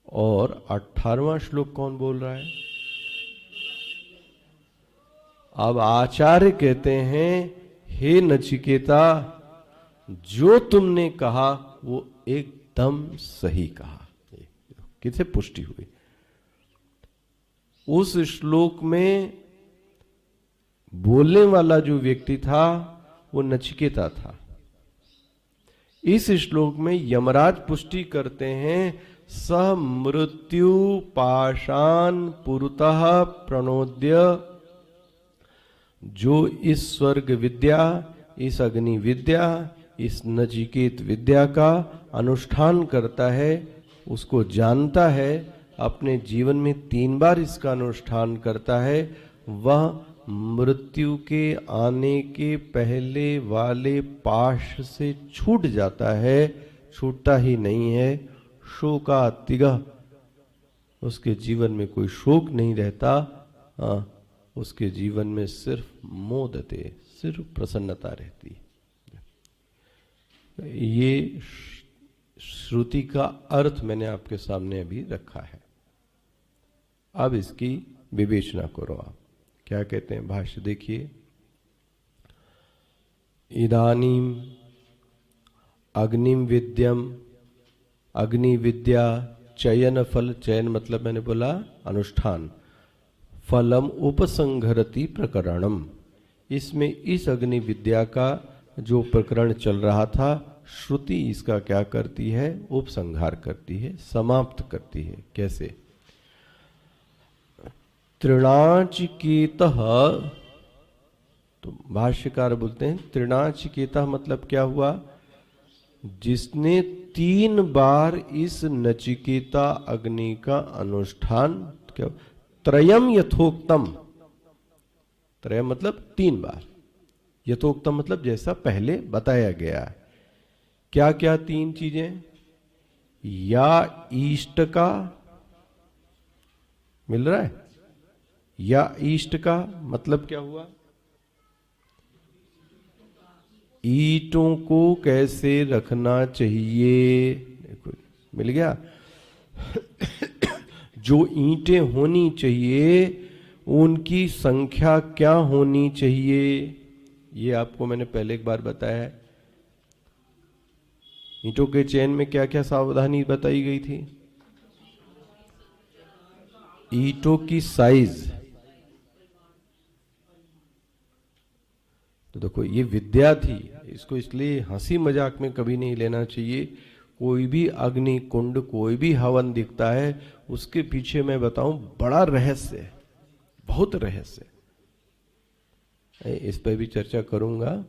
और 18वां श्लोक कौन बोल रहा है? अब आचार्य कहते हैं, हे नचिकेता, जो तुमने कहा वो एकदम सही कहा। किसे पुष्टि हुई? उस श्लोक में बोलने वाला जो व्यक्ति था वो नचिकेता था। इस श्लोक में यमराज पुष्टि करते हैं, स मृत्यु पाशान पुरतः प्रणोद्य, जो इस स्वर्ग विद्या, इस अग्नि विद्या, इस नचिकेत विद्या का अनुष्ठान करता है, उसको जानता है, अपने जीवन में 3 बार इसका अनुष्ठान करता है, वह मृत्यु के आने के पहले वाले पाश से छूट जाता है। छूटता ही नहीं है, शोकातिगः, उसके जीवन में कोई शोक नहीं रहता। उसके जीवन में सिर्फ मोदते, सिर्फ प्रसन्नता रहती। ये श्रुति का अर्थ मैंने आपके सामने अभी रखा है। अब इसकी विवेचना करो। आप क्या कहते हैं? भाष्य देखिए, इदानीम अग्निम विद्यम, अग्नि विद्या चयन फल, चयन मतलब मैंने बोला अनुष्ठान, फलम उपसंहरति प्रकरणम, इसमें इस अग्नि विद्या का जो प्रकरण चल रहा था, श्रुति इसका क्या करती है? उपसंहार करती है, समाप्त करती है। कैसे? तृणाचिकेतः, तो भाष्यकार बोलते हैं तृणाचिकेतः मतलब क्या हुआ? जिसने 3 बार इस नचिकेता अग्नि का अनुष्ठान, क्या? त्रयम यथोक्तम, त्रय मतलब 3 बार, यथोक्तम मतलब जैसा पहले बताया गया है। क्या क्या 3 चीजें? या इष्ट का, मिल रहा है? या इष्ट का मतलब क्या हुआ? ईंटों को कैसे रखना चाहिए, देखो मिल गया। जो ईंटें होनी चाहिए उनकी संख्या क्या होनी चाहिए, ये आपको मैंने पहले एक बार बताया है। ईंटों के चयन में क्या क्या सावधानी बताई गई थी? ईंटों की साइज, तो देखो ये विद्या थी, इसको इसलिए हंसी मजाक में कभी नहीं लेना चाहिए। कोई भी अग्नि कुंड, कोई भी हवन दिखता है, उसके पीछे मैं बताऊं बड़ा रहस्य है, बहुत रहस्य। इस पर भी चर्चा करूंगा।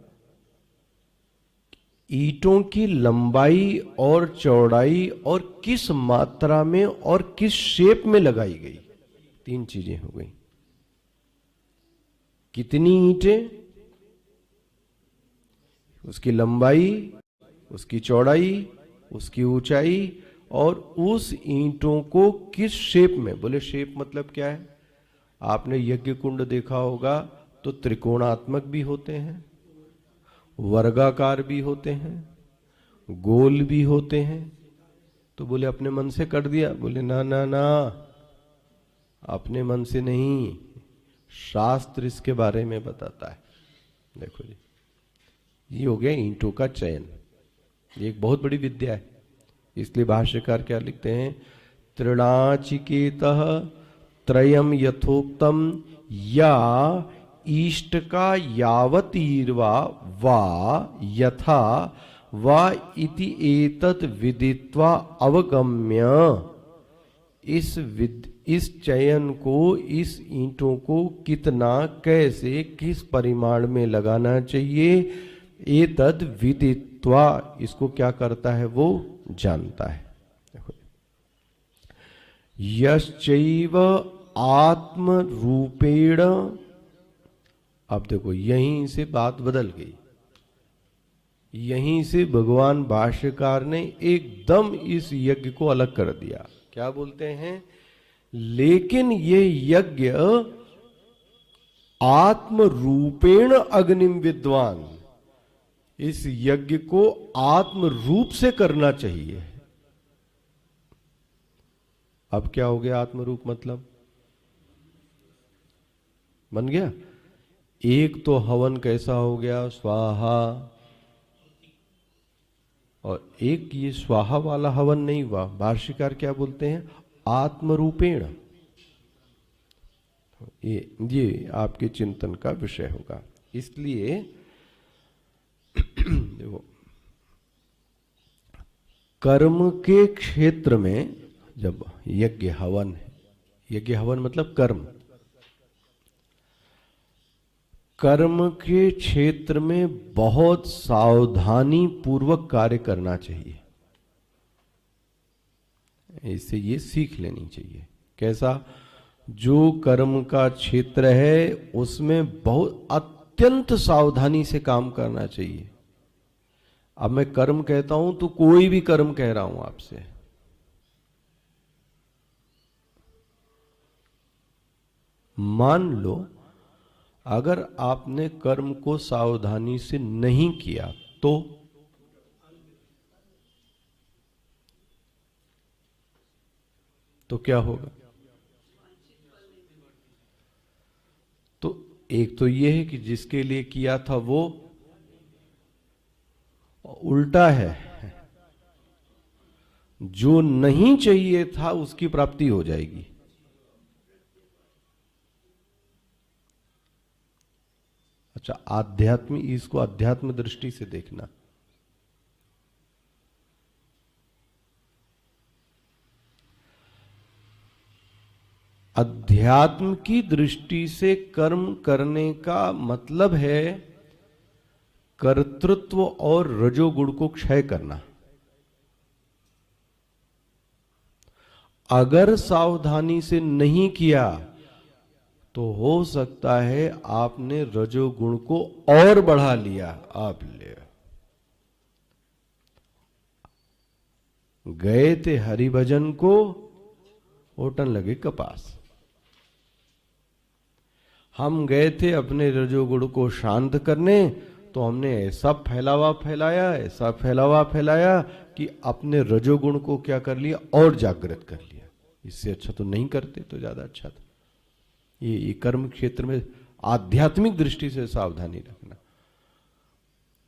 ईंटों की लंबाई और चौड़ाई और किस मात्रा में और किस शेप में लगाई गई, 3 चीजें हो गई। कितनी ईंटें, उसकी लंबाई, उसकी चौड़ाई, उसकी ऊंचाई, और उस ईंटों को किस शेप में। बोले शेप मतलब क्या है? आपने यज्ञ कुंड देखा होगा तो त्रिकोणात्मक भी होते हैं, वर्गाकार भी होते हैं, गोल भी होते हैं। तो बोले अपने मन से कर दिया? बोले ना ना ना, अपने मन से नहीं, शास्त्र इसके बारे में बताता है। देखो जी, ये हो गया ईंटों का चयन, ये एक बहुत बड़ी विद्या है। इसलिए भाष्यकार क्या लिखते हैं? तृणाचिकेतः त्रयम यथोक्तम या इष्ट का यावतीर्वा वा यथा वा इति एतत् विदित्वा अवगम्य। इस चयन को, इस ईंटों को कितना, कैसे, किस परिमाण में लगाना चाहिए, एतद् विदित्वा, इसको क्या करता है? वो जानता है। देखो, यश्चैव आत्म रूपेण, अब देखो यहीं से बात बदल गई। यहीं से भगवान भाष्यकार ने एकदम इस यज्ञ को अलग कर दिया। क्या बोलते हैं? लेकिन ये यज्ञ आत्म रूपेण अग्निम विद्वान, इस यज्ञ को आत्म रूप से करना चाहिए। अब क्या हो गया आत्म रूप? मतलब बन गया। एक तो हवन कैसा हो गया? स्वाहा। और एक ये स्वाहा वाला हवन नहीं हुआ। भाष्यकार क्या बोलते हैं? आत्मरूपेण। ये आपके चिंतन का विषय होगा। इसलिए देखो, कर्म के क्षेत्र में जब यज्ञ हवन है, यज्ञ हवन मतलब कर्म, कर्म के क्षेत्र में बहुत सावधानी पूर्वक कार्य करना चाहिए। इससे ये सीख लेनी चाहिए। कैसा? जो कर्म का क्षेत्र है उसमें बहुत अत्यंत सावधानी से काम करना चाहिए। अब मैं कर्म कहता हूं तो कोई भी कर्म कह रहा हूं आपसे। मान लो अगर आपने कर्म को सावधानी से नहीं किया तो क्या होगा? तो एक तो यह है कि जिसके लिए किया था वो उल्टा है, जो नहीं चाहिए था उसकी प्राप्ति हो जाएगी। अच्छा, आध्यात्मिक, इसको अध्यात्म दृष्टि से देखना। अध्यात्म की दृष्टि से कर्म करने का मतलब है कर्तृत्व और रजोगुण को क्षय करना। अगर सावधानी से नहीं किया तो हो सकता है आपने रजोगुण को और बढ़ा लिया। आप ले गए थे हरिभजन को, होटन लगे कपास। हम गए थे अपने रजोगुण को शांत करने, तो हमने ऐसा फैलावा फैलाया कि अपने रजोगुण को क्या कर लिया? और जागृत कर लिया। इससे अच्छा तो नहीं करते तो ज्यादा अच्छा था। ये कर्म क्षेत्र में आध्यात्मिक दृष्टि से सावधानी रखना।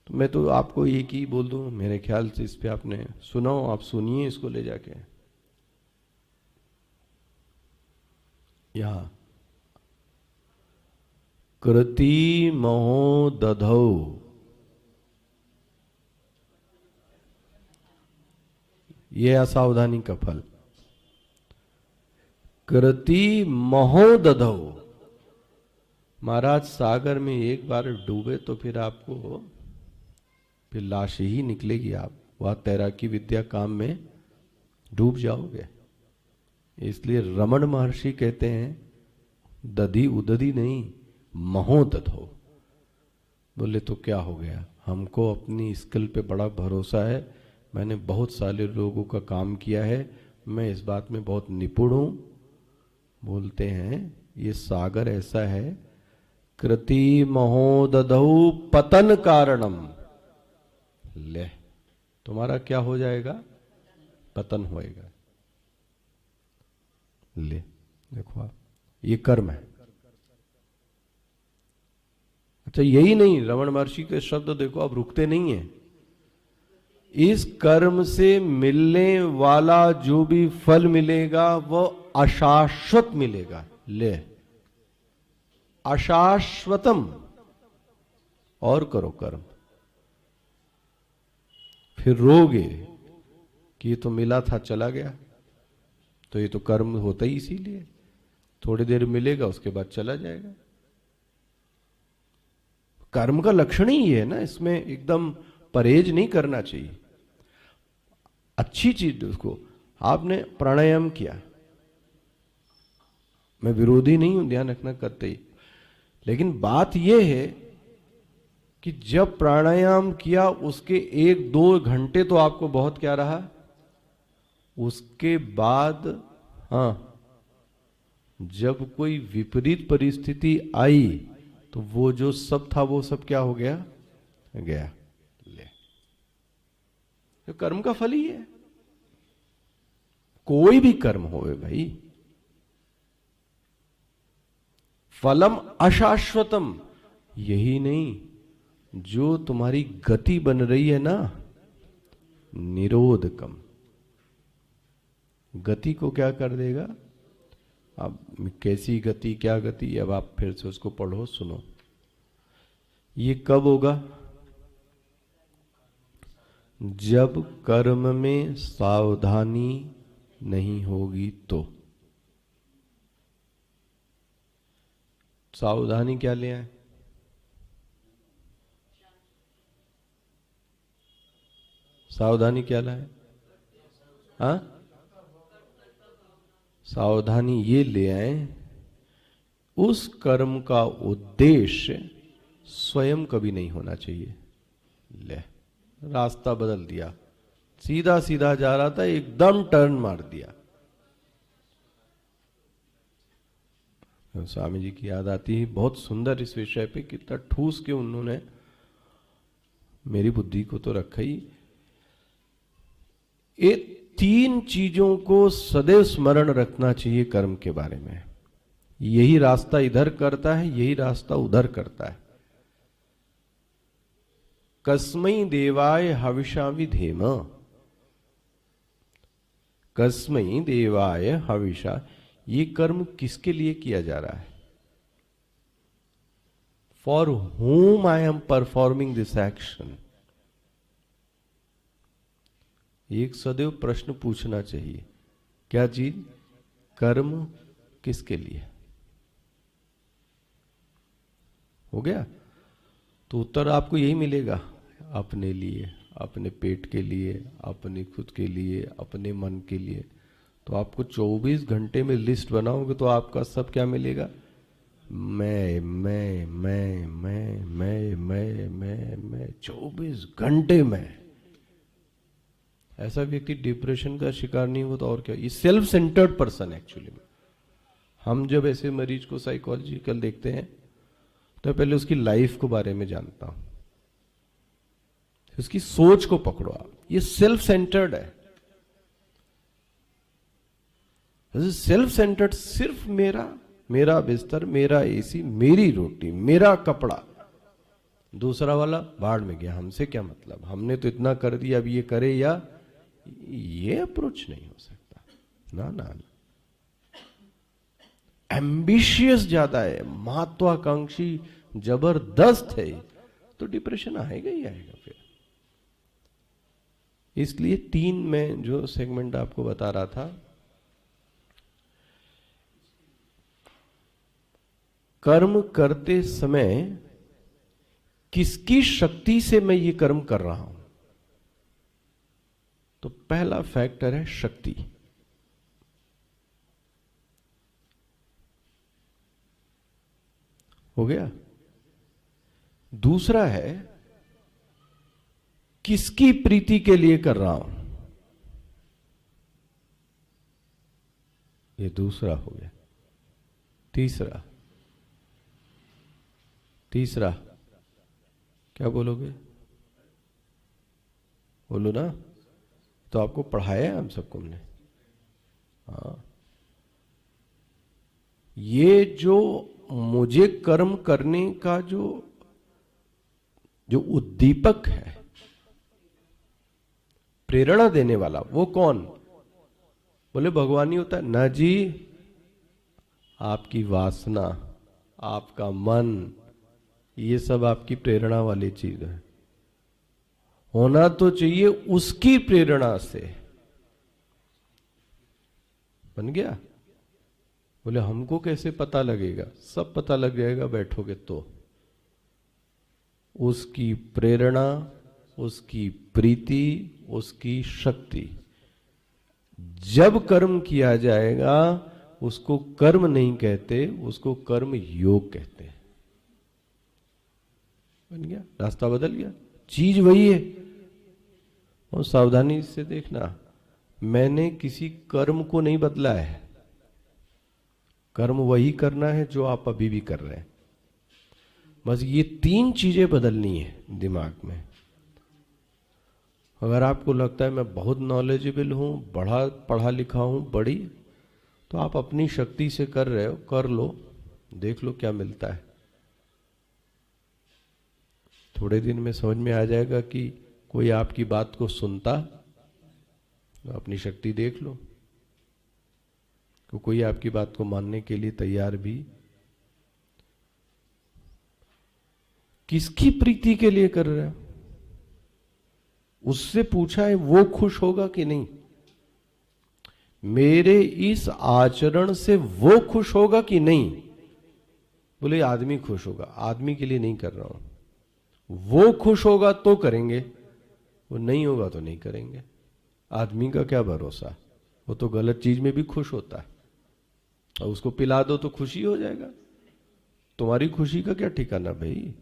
तो मैं तो आपको एक ही बोल दूं, मेरे ख्याल से इस पे आपने सुनाओ, आप सुनिए इसको ले जाके। यहां कृति महो दधौ, ये असावधानी का फल। कृति महो दधौ, महाराज सागर में एक बार डूबे तो फिर आपको फिर लाश ही निकलेगी। आप वह तैराकी विद्या काम में डूब जाओगे। इसलिए रमण महर्षि कहते हैं दधी उदधी नहीं, महो दधो। बोले तो क्या हो गया? हमको अपनी स्किल पे बड़ा भरोसा है, मैंने बहुत सारे लोगों का काम किया है, मैं इस बात में बहुत निपुण हूं। बोलते हैं ये सागर ऐसा है, कृति महो दधौ पतन कारणम। ले, तुम्हारा क्या हो जाएगा? पतन होएगा। ले देखो आप, ये कर्म है। अच्छा, यही नहीं, रमण महर्षि के शब्द देखो, अब रुकते नहीं है। इस कर्म से मिलने वाला जो भी फल मिलेगा वो अशाश्वत मिलेगा। ले, अशाश्वतम। और करो कर्म, फिर रोगे कि ये तो मिला था चला गया। तो ये तो कर्म होता ही इसीलिए, थोड़ी देर मिलेगा उसके बाद चला जाएगा। कर्म का लक्षण ही है ना, इसमें एकदम परहेज नहीं करना चाहिए। अच्छी चीज उसको, आपने प्राणायाम किया, मैं विरोधी नहीं हूं, ध्यान रखना, करते ही। लेकिन बात यह है कि जब प्राणायाम किया उसके 1-2 घंटे तो आपको बहुत क्या रहा, उसके बाद हाँ जब कोई विपरीत परिस्थिति आई तो वो जो सब था वो सब क्या हो गया, गया। ले, तो कर्म का फल ही है, कोई भी कर्म होवे भाई। फलम अशाश्वतम, यही नहीं, जो तुम्हारी गति बन रही है ना, निरोधकम, गति को क्या कर देगा। अब कैसी गति, क्या गति, अब आप फिर से उसको पढ़ो सुनो। ये कब होगा, जब कर्म में सावधानी नहीं होगी तो। सावधानी क्या ले आए, सावधानी क्या लाए, हाँ, सावधानी ये ले आए, उस कर्म का उद्देश्य स्वयं कभी नहीं होना चाहिए। ले, रास्ता बदल दिया, सीधा सीधा जा रहा था, एकदम टर्न मार दिया। तो स्वामी जी की याद आती है, बहुत सुंदर इस विषय पे कितना ठूस के उन्होंने मेरी बुद्धि को तो रखा ही। ये 3 चीजों को सदैव स्मरण रखना चाहिए कर्म के बारे में। यही रास्ता इधर करता है, यही रास्ता उधर करता है। कस्मै देवाय हविषा विधेम, कस्मै देवाय हविषा, ये कर्म किसके लिए किया जा रहा है, for whom I am performing this action। एक सदैव प्रश्न पूछना चाहिए, क्या चीज, कर्म किसके लिए। हो गया, तो उत्तर आपको यही मिलेगा, अपने लिए, अपने पेट के लिए, अपने खुद के लिए, अपने मन के लिए। तो आपको 24 घंटे में लिस्ट बनाओगे तो आपका सब क्या मिलेगा, मैं 24 घंटे में। ऐसा व्यक्ति डिप्रेशन का शिकार नहीं होता और क्या, ये सेल्फ सेंटर्ड पर्सन एक्चुअली में। हम जब ऐसे मरीज को साइकोलॉजिकल देखते हैं तो पहले उसकी लाइफ को बारे में जानता हूं, उसकी सोच को पकड़ो आप, ये सेल्फ सेंटर्ड है। सेल्फ सेंटर्ड सिर्फ मेरा बिस्तर, मेरा एसी, मेरी रोटी, मेरा कपड़ा, दूसरा वाला भाड़ में गया, हमसे क्या मतलब, हमने तो इतना कर दिया, अब ये करे या, ये अप्रोच नहीं हो सकता ना ना ना। एम्बिशियस ज्यादा है, महत्वाकांक्षी जबरदस्त है, तो डिप्रेशन आएगा ही आएगा फिर। इसलिए 3 में जो सेगमेंट आपको बता रहा था, कर्म करते समय किसकी शक्ति से मैं ये कर्म कर रहा हूं, तो पहला फैक्टर है शक्ति। हो गया। दूसरा है किसकी प्रीति के लिए कर रहा हूं, ये दूसरा हो गया। तीसरा क्या बोलोगे, बोलो ना, तो आपको पढ़ाया है हम सबको हमने। हाँ, ये जो मुझे कर्म करने का जो उद्दीपक है, प्रेरणा देने वाला, वो कौन, बोले भगवान ही होता है ना जी, आपकी वासना, आपका मन, ये सब आपकी प्रेरणा वाली चीज है। होना तो चाहिए उसकी प्रेरणा से। बन गया। बोले हमको कैसे पता लगेगा, सब पता लग जाएगा बैठोगे तो। उसकी प्रेरणा, उसकी प्रीति, उसकी शक्ति। जब कर्म किया जाएगा उसको कर्म नहीं कहते, उसको कर्म योग कहते हैं। बन गया, रास्ता बदल गया, चीज वही है। और सावधानी से देखना, मैंने किसी कर्म को नहीं बदला है, कर्म वही करना है जो आप अभी भी कर रहे हैं। बस ये 3 चीजें बदलनी है दिमाग में। अगर आपको लगता है मैं बहुत नॉलेजेबल हूं, बड़ा पढ़ा लिखा हूं, बड़ी, तो आप अपनी शक्ति से कर रहे हो, कर लो, देख लो क्या मिलता है। थोड़े दिन में समझ में आ जाएगा कि कोई आपकी बात को सुनता, तो अपनी शक्ति देख लो, तो कोई आपकी बात को मानने के लिए तैयार भी, किसकी प्रीति के लिए कर रहे हो, उससे पूछा है वो खुश होगा कि नहीं, मेरे इस आचरण से वो खुश होगा कि नहीं। बोले आदमी खुश होगा, आदमी के लिए नहीं कर रहा हूं, वो खुश होगा तो करेंगे, वो नहीं होगा तो नहीं करेंगे। आदमी का क्या भरोसा, वो तो गलत चीज में भी खुश होता है, और उसको पिला दो तो खुशी हो जाएगा। तुम्हारी खुशी का क्या ठिकाना भाई।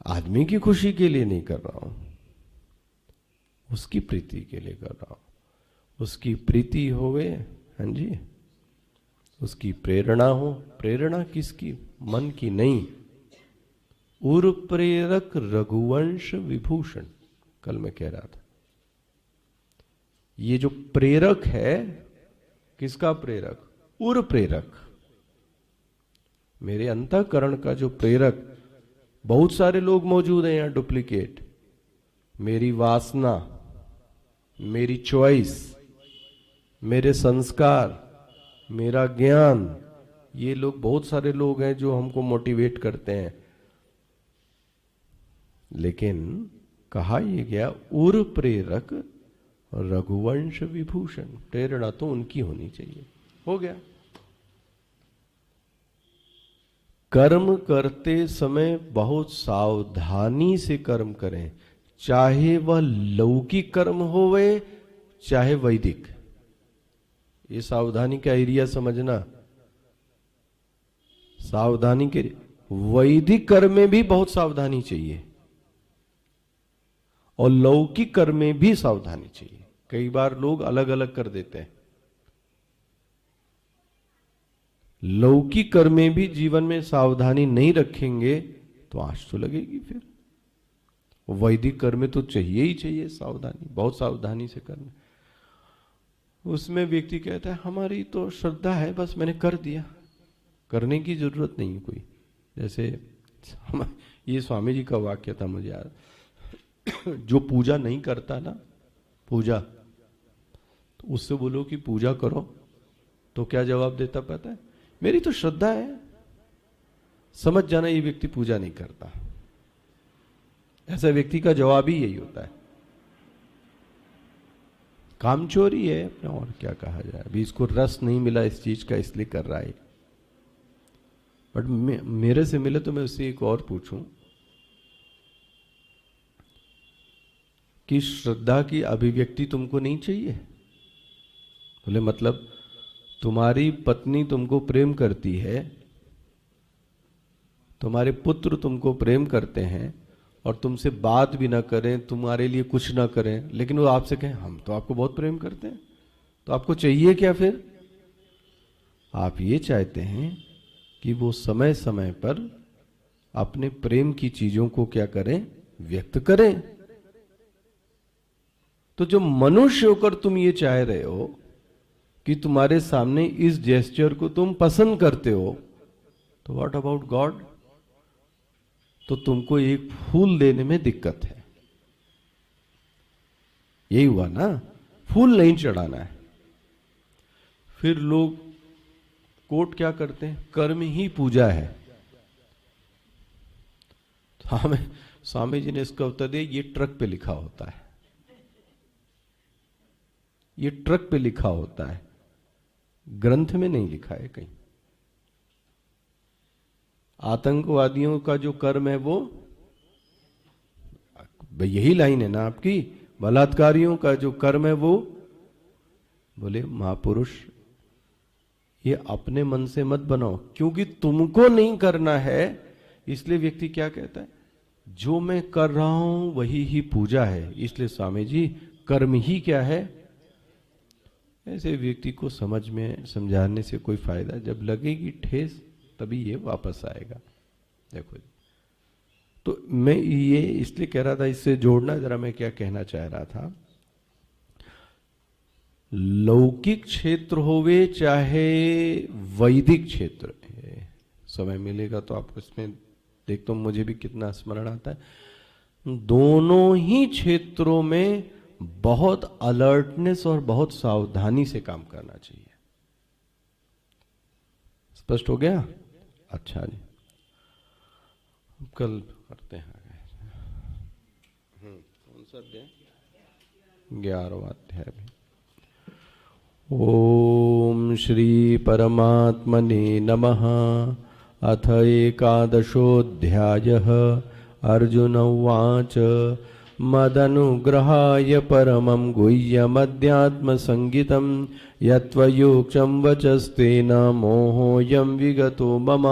आदमी की खुशी के लिए नहीं कर रहा हूं, उसकी प्रीति के लिए कर रहा हूं। उसकी प्रीति होवे, हाँ जी, उसकी प्रेरणा हो। प्रेरणा किसकी, मन की नहीं। उर प्रेरक रघुवंश विभूषण, कल मैं कह रहा था, ये जो प्रेरक है, किसका प्रेरक, उर प्रेरक, मेरे अंतःकरण का जो प्रेरक। बहुत सारे लोग मौजूद हैं यहां डुप्लीकेट, मेरी वासना, मेरी चॉइस, मेरे संस्कार, मेरा ज्ञान, ये लोग, बहुत सारे लोग हैं जो हमको मोटिवेट करते हैं। लेकिन कहा यह गया उर प्रेरक रघुवंश विभूषण, प्रेरणा तो उनकी होनी चाहिए। हो गया। कर्म करते समय बहुत सावधानी से कर्म करें, चाहे वह लौकिक कर्म होवे चाहे वैदिक। ये सावधानी का एरिया समझना। सावधानी के वैदिक कर्म में भी बहुत सावधानी चाहिए और लौकिक कर्म में भी सावधानी चाहिए। कई बार लोग अलग अलग कर देते हैं। लौकिक कर्म में भी जीवन में सावधानी नहीं रखेंगे तो आंच तो लगेगी। फिर वैदिक कर्म में तो चाहिए ही चाहिए सावधानी, बहुत सावधानी से करना। उसमें व्यक्ति कहता है हमारी तो श्रद्धा है, बस मैंने कर दिया, करने की जरूरत नहीं कोई। जैसे ये स्वामी जी का वाक्य था मुझे याद, जो पूजा नहीं करता ना, पूजा, तो उससे बोलो कि पूजा करो, तो क्या जवाब देता पता है, मेरी तो श्रद्धा है। समझ जाना ये व्यक्ति पूजा नहीं करता। ऐसा व्यक्ति का जवाब ही यही होता है, कामचोरी है अपना, और क्या कहा जाए। अभी इसको रस नहीं मिला इस चीज का, इसलिए कर रहा है। बट मेरे से मिले तो मैं उससे एक और पूछूं कि श्रद्धा की अभिव्यक्ति तुमको नहीं चाहिए? बोले मतलब तुम्हारी पत्नी तुमको प्रेम करती है, तुम्हारे पुत्र तुमको प्रेम करते हैं और तुमसे बात भी ना करें, तुम्हारे लिए कुछ ना करें, लेकिन वो आपसे कहें हम तो आपको बहुत प्रेम करते हैं, तो आपको चाहिए क्या फिर? आप ये चाहते हैं कि वो समय समय पर अपने प्रेम की चीजों को क्या करें, व्यक्त करें। तो जो मनुष्य होकर तुम ये चाह रहे हो कि तुम्हारे सामने इस जेस्चर को तुम पसंद करते हो, तो व्हाट अबाउट गॉड? तो तुमको एक फूल देने में दिक्कत है। यही हुआ ना, फूल नहीं चढ़ाना है। फिर लोग कोट क्या करते हैं, कर्म ही पूजा है। तो हमें स्वामी जी ने इसका उत्तर दिया, ये ट्रक पे लिखा होता है, ये ट्रक पे लिखा होता है, ग्रंथ में नहीं लिखा है कहीं। आतंकवादियों का जो कर्म है वो, यही लाइन है ना आपकी, बलात्कारियों का जो कर्म है वो, बोले महापुरुष ये अपने मन से मत बनाओ, क्योंकि तुमको नहीं करना है इसलिए व्यक्ति क्या कहता है, जो मैं कर रहा हूं वही ही पूजा है, इसलिए स्वामी जी कर्म ही क्या है। ऐसे व्यक्ति को समझ में समझाने से कोई फायदा, जब लगेगी ठेस तभी ये वापस आएगा। देखो, तो मैं ये इसलिए कह रहा था, इससे जोड़ना जरा मैं क्या कहना चाह रहा था, लौकिक क्षेत्र होवे चाहे वैदिक क्षेत्र, समय मिलेगा तो आपको इसमें देखता हूं, मुझे भी कितना स्मरण आता है, दोनों ही क्षेत्रों में बहुत अलर्टनेस और बहुत सावधानी से काम करना चाहिए। स्पष्ट हो गया? अच्छा जी, कल करते हैं। कौन सा अध्याय? 11वां अध्याय में। ओम श्री परमात्मने नमः। अथ एकादशोऽध्यायः। अर्जुन उवाच मदनुग्रहाय परमं गुह्यमध्यात्मसंगितं यत्त्वयोक्तं वचस्तेन मोहोऽयं विगतो मम